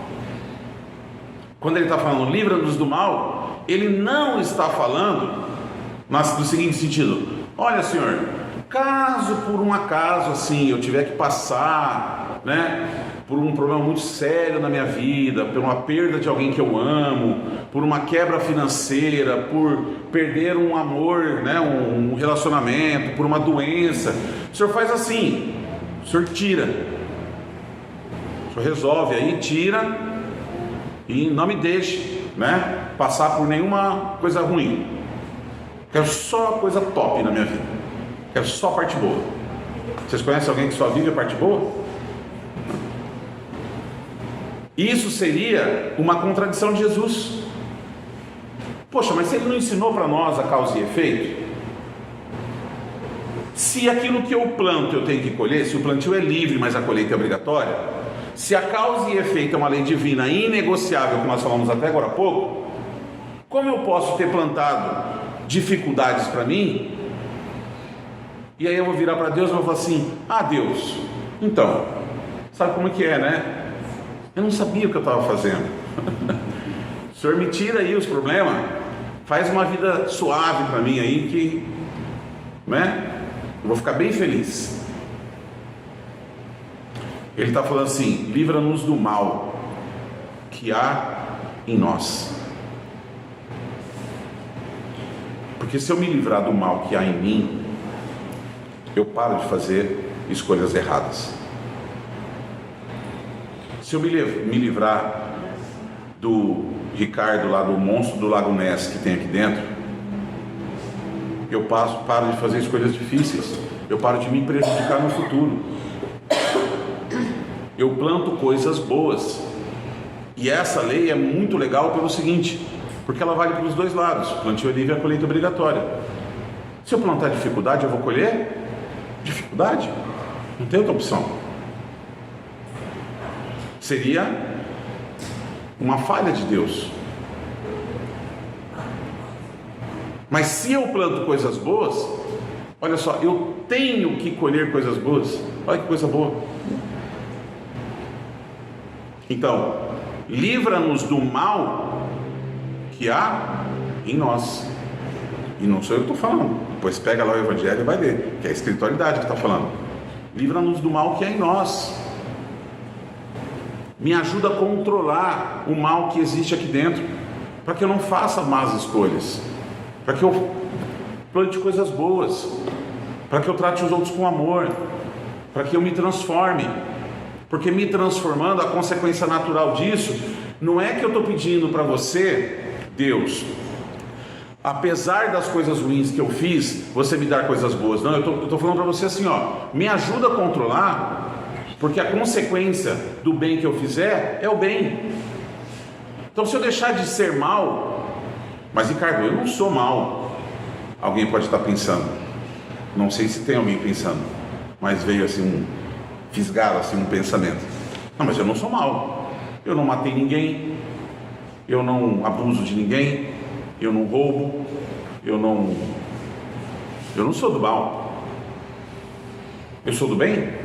Quando ele está falando livra-nos do mal, ele não está falando no seguinte sentido: olha, Senhor, caso por um acaso assim eu tiver que passar né, por um problema muito sério na minha vida, por uma perda de alguém que eu amo, por uma quebra financeira, por perder um amor, né, um relacionamento, por uma doença, o Senhor faz assim, o Senhor tira, o Senhor resolve aí, tira, e não me deixe, né, passar por nenhuma coisa ruim. Quero só coisa top na minha vida, quero só parte boa. Vocês conhecem alguém que só vive a parte boa? Isso seria uma contradição de Jesus. Poxa, mas ele não ensinou para nós a causa e efeito? Se aquilo que eu planto eu tenho que colher, se o plantio é livre, mas a colheita é obrigatória, se a causa e efeito é uma lei divina inegociável, como nós falamos até agora há pouco, como eu posso ter plantado dificuldades para mim, e aí eu vou virar para Deus e vou falar assim: ah, Deus, então, sabe como é que é, né? Eu não sabia o que eu estava fazendo. O Senhor me tira aí os problemas, faz uma vida suave para mim aí, que, né, eu vou ficar bem feliz. Ele está falando assim: livra-nos do mal que há em nós. Porque se eu me livrar do mal que há em mim, eu paro de fazer escolhas erradas. Se eu me livrar do Ricardo lá, do monstro do Lago Ness que tem aqui dentro, eu paro de fazer escolhas difíceis, eu paro de me prejudicar no futuro. Eu planto coisas boas. E essa lei é muito legal pelo seguinte, porque ela vale para os dois lados: plantio é livre e a colheita é obrigatória. Se eu plantar dificuldade, eu vou colher dificuldade, não tem outra opção. Seria uma falha de Deus. Mas se eu planto coisas boas, olha só, eu tenho que colher coisas boas. Olha que coisa boa. Então, livra-nos do mal que há em nós. E não sou eu que estou falando, pois pega lá o Evangelho e vai ler, que é a espiritualidade que está falando. Livra-nos do mal que há em nós. Me ajuda a controlar o mal que existe aqui dentro, para que eu não faça más escolhas, para que eu plante coisas boas, para que eu trate os outros com amor, para que eu me transforme. Porque me transformando, a consequência natural disso não é que eu estou pedindo para você, Deus, apesar das coisas ruins que eu fiz, você me dar coisas boas. Não, eu estou falando para você assim, ó, me ajuda a controlar, porque a consequência do bem que eu fizer é o bem. Então, se eu deixar de ser mal, mas Ricardo, eu não sou mal. Alguém pode estar pensando, não sei se tem alguém pensando, mas veio assim fisgar assim um pensamento: não, mas eu não sou mal, eu não matei ninguém, eu não abuso de ninguém, eu não roubo, eu não sou do mal, eu sou do bem?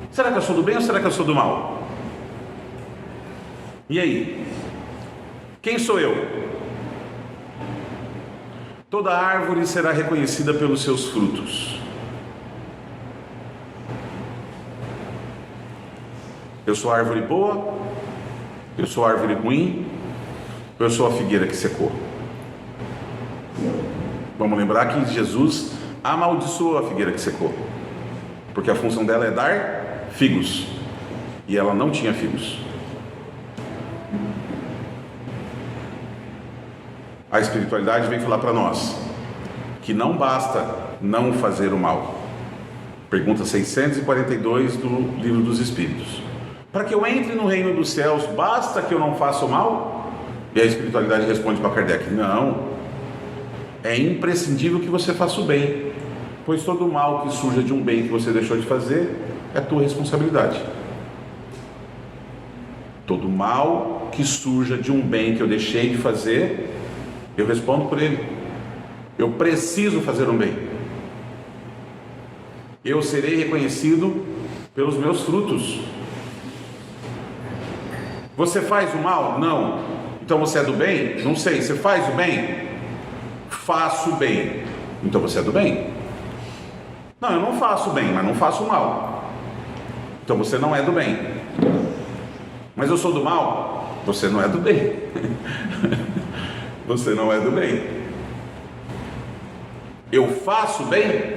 Será que eu sou do bem ou será que eu sou do mal? E aí? Quem sou eu? Toda árvore será reconhecida pelos seus frutos. Eu sou a árvore boa? Eu sou a árvore ruim? Ou eu sou a figueira que secou? Vamos lembrar que Jesus amaldiçoou a figueira que secou, porque a função dela é dar figos, e ela não tinha figos. A espiritualidade vem falar para nós que não basta não fazer o mal. Pergunta 642 do Livro dos Espíritos: para que eu entre no reino dos céus, basta que eu não faça o mal? E a espiritualidade responde para Kardec: não, é imprescindível que você faça o bem, pois todo o mal que surja de um bem que você deixou de fazer é tua responsabilidade. Todo mal que surja de um bem que eu deixei de fazer, eu respondo por ele. Eu preciso fazer um bem. Eu serei reconhecido pelos meus frutos. Você faz o mal? Não. Então você é do bem? Não sei. Você faz o bem? Faço o bem. Então você é do bem? Não, eu não faço o bem, mas não faço o mal. Então você não é do bem. Mas eu sou do mal? Você não é do bem. Você não é do bem. Eu faço bem?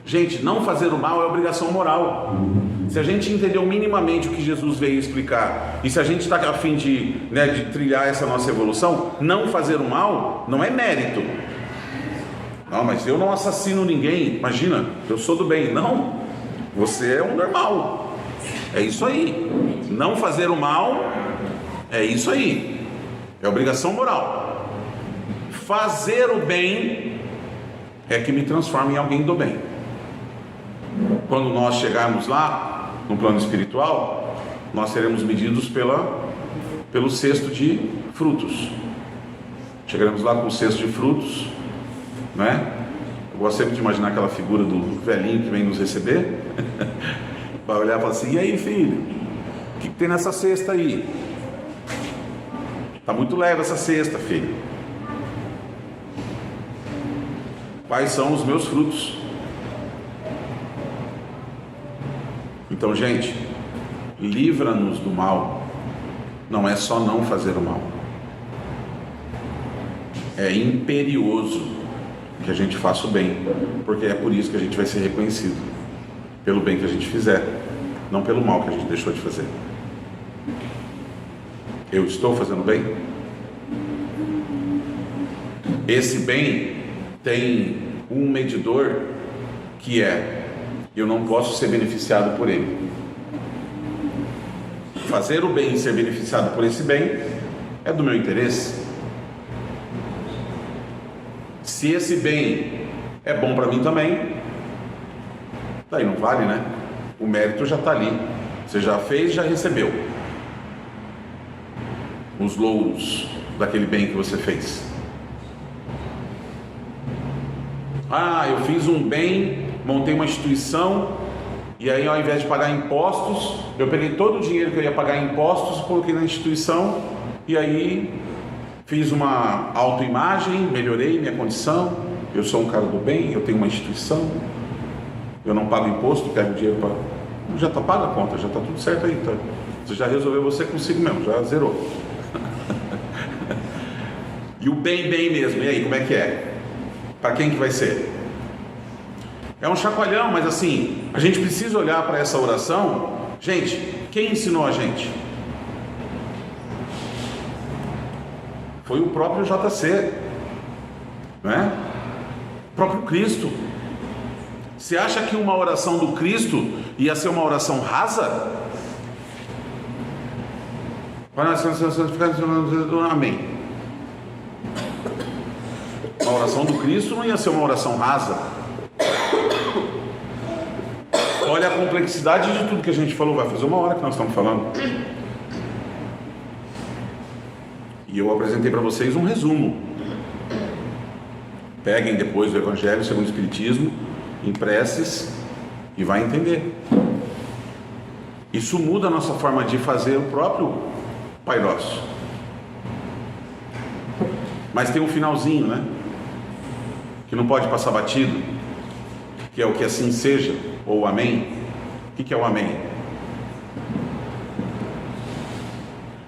Gente, não fazer o mal é obrigação moral. Se a gente entendeu minimamente o que Jesus veio explicar, e se a gente está a fim de trilhar essa nossa evolução, não fazer o mal não é mérito. Não, mas eu não assassino ninguém. Imagina, eu sou do bem. Não, você é um normal. É isso aí. Não fazer o mal é isso aí. É obrigação moral. Fazer o bem é que me transforma em alguém do bem. Quando nós chegarmos lá, no plano espiritual, nós seremos medidos pelo cesto de frutos. Chegaremos lá com o cesto de frutos, né? Eu gosto sempre de imaginar aquela figura do velhinho que vem nos receber. Vai olhar e falar assim: e aí, filho, o que tem nessa cesta aí? Está muito leve essa cesta, filho. Quais são os meus frutos? Então, gente, livra-nos do mal. Não é só não fazer o mal. É imperioso que a gente faça o bem, porque é por isso que a gente vai ser reconhecido, pelo bem que a gente fizer, não pelo mal que a gente deixou de fazer. Eu estou fazendo bem? Esse bem tem um medidor, que é: eu não posso ser beneficiado por ele. Fazer o bem e ser beneficiado por esse bem é do meu interesse. Se esse bem é bom para mim também, daí não vale, né? O mérito já está ali. Você já fez, já recebeu os louros daquele bem que você fez. Ah, eu fiz um bem, montei uma instituição, e aí ao invés de pagar impostos, eu peguei todo o dinheiro que eu ia pagar em impostos, coloquei na instituição, e aí fiz uma autoimagem, melhorei minha condição. Eu sou um cara do bem, eu tenho uma instituição, eu não pago imposto, pego o dinheiro para... Já está paga a conta, já está tudo certo aí, tá? Você já resolveu você consigo mesmo, já zerou. E o bem mesmo, e aí, como é que é? Para quem que vai ser? É um chacoalhão, mas assim, a gente precisa olhar para essa oração. Gente, quem ensinou a gente? Foi o próprio JC, né? O próprio Cristo. Você acha que uma oração do Cristo ia ser uma oração rasa? Amém. A oração do Cristo não ia ser uma oração rasa. Olha a complexidade de tudo que a gente falou. Vai fazer uma hora que nós estamos falando. E eu apresentei para vocês um resumo. Peguem depois o Evangelho segundo o Espiritismo, em preces, e vai entender. Isso muda a nossa forma de fazer o próprio Pai Nosso. Mas tem um finalzinho, né? Que não pode passar batido, que é o que assim seja, ou amém. O que é o amém?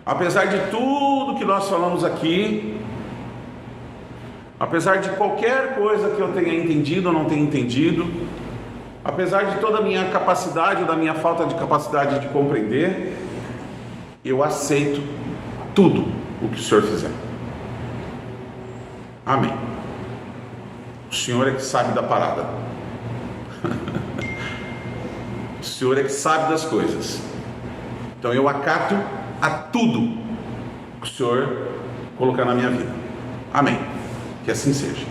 Apesar de tudo que nós falamos aqui, apesar de qualquer coisa que eu tenha entendido ou não tenha entendido, apesar de toda a minha capacidade ou da minha falta de capacidade de compreender, eu aceito tudo o que o Senhor fizer. Amém. O Senhor é que sabe da parada. O Senhor é que sabe das coisas. Então eu acato a tudo que o Senhor colocar na minha vida. Amém. Que assim seja.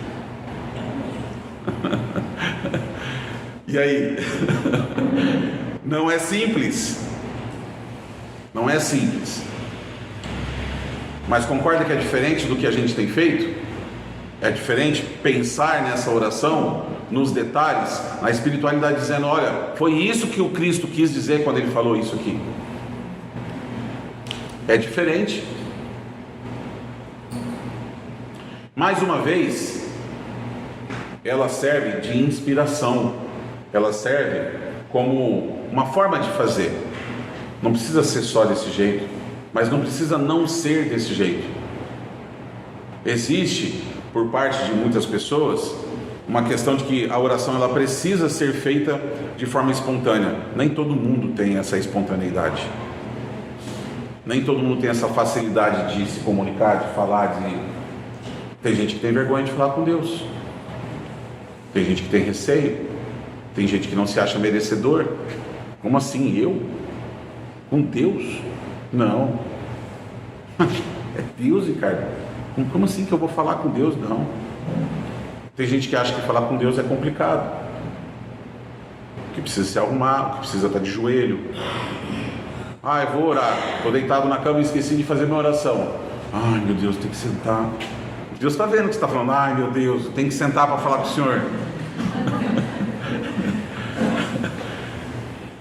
E aí? Não é simples. Não é simples. Mas concorda que é diferente do que a gente tem feito? É diferente pensar nessa oração, nos detalhes, na espiritualidade, dizendo: olha, foi isso que o Cristo quis dizer quando ele falou isso aqui. É diferente. Mais uma vez, ela serve de inspiração, ela serve como uma forma de fazer. Não precisa ser só desse jeito, mas não precisa não ser desse jeito. Existe, por parte de muitas pessoas, uma questão de que a oração ela precisa ser feita de forma espontânea. Nem todo mundo tem essa espontaneidade. Nem todo mundo tem essa facilidade de se comunicar, de falar, Tem gente que tem vergonha de falar com Deus. Tem gente que tem receio. Tem gente que não se acha merecedor. Como assim, eu? Com Deus? Não. É Deus, Ricardo. Como assim que eu vou falar com Deus? Não. Tem gente que acha que falar com Deus é complicado, que precisa se arrumar, que precisa estar de joelho. Eu vou orar, estou deitado na cama e esqueci de fazer minha oração. Ai meu Deus, tem que sentar. Deus está vendo que você está falando. Ai meu Deus, tem que sentar para falar com o Senhor.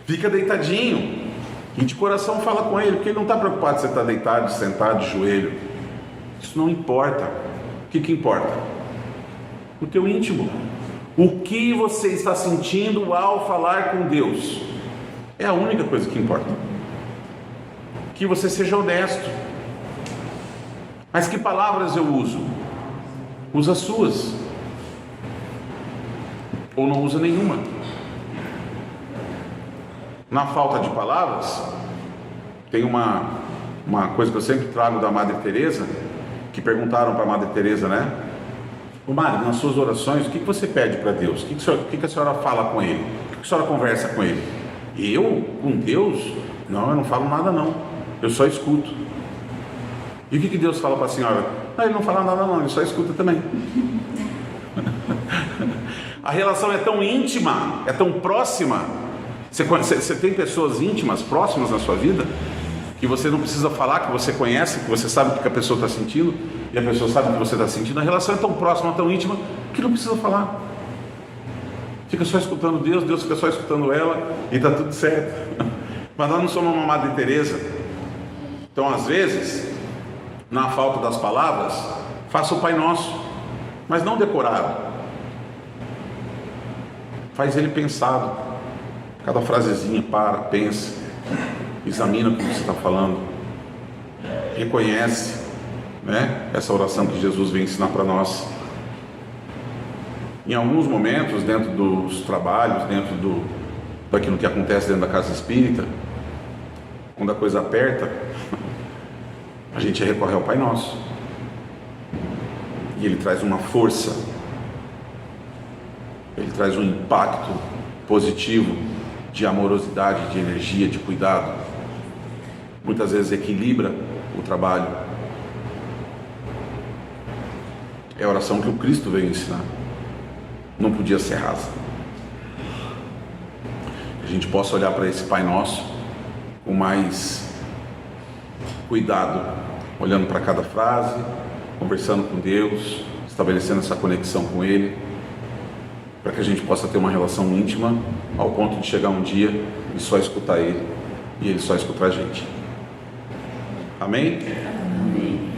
Fica deitadinho e de coração fala com Ele, porque Ele não está preocupado se você está deitado, sentado, de joelho. Isso não importa. O que importa? O teu íntimo. O que você está sentindo ao falar com Deus é a única coisa que importa. Que você seja honesto. Mas que palavras eu uso? Usa as suas. Ou não usa nenhuma. Na falta de palavras, tem uma coisa que eu sempre trago da Madre Teresa, que perguntaram para a Madre Teresa, né? Ô Madre, nas suas orações, o que você pede para Deus? O que a senhora fala com Ele? O que a senhora conversa com Ele? Eu? Com Deus? Não, eu não falo nada não. Eu só escuto. E o que Deus fala para a senhora? Não, Ele não fala nada não, Ele só escuta também. A relação é tão íntima, é tão próxima. Você tem pessoas íntimas, próximas na sua vida, que você não precisa falar, que você conhece, que você sabe o que a pessoa está sentindo, e a pessoa sabe o que você está sentindo. A relação é tão próxima, tão íntima, que não precisa falar. Fica só escutando Deus, Deus fica só escutando ela, e está tudo certo. Mas nós não somos uma Madre Teresa. Então, às vezes, na falta das palavras, faça o Pai Nosso, mas não decorado. Faz ele pensado. Cada frasezinha, pensa, examina o que você está falando, reconhece, né, essa oração que Jesus vem ensinar para nós. Em alguns momentos, dentro dos trabalhos, dentro daquilo que acontece dentro da casa espírita, quando a coisa aperta, a gente recorre ao Pai Nosso, e ele traz uma força, ele traz um impacto positivo, de amorosidade, de energia, de cuidado. Muitas vezes equilibra o trabalho. É a oração que o Cristo veio ensinar. Não podia ser rasa. A gente possa olhar para esse Pai Nosso com mais cuidado, olhando para cada frase, conversando com Deus, estabelecendo essa conexão com Ele, para que a gente possa ter uma relação íntima ao ponto de chegar um dia e só escutar Ele e Ele só escutar a gente. Amém? Amém.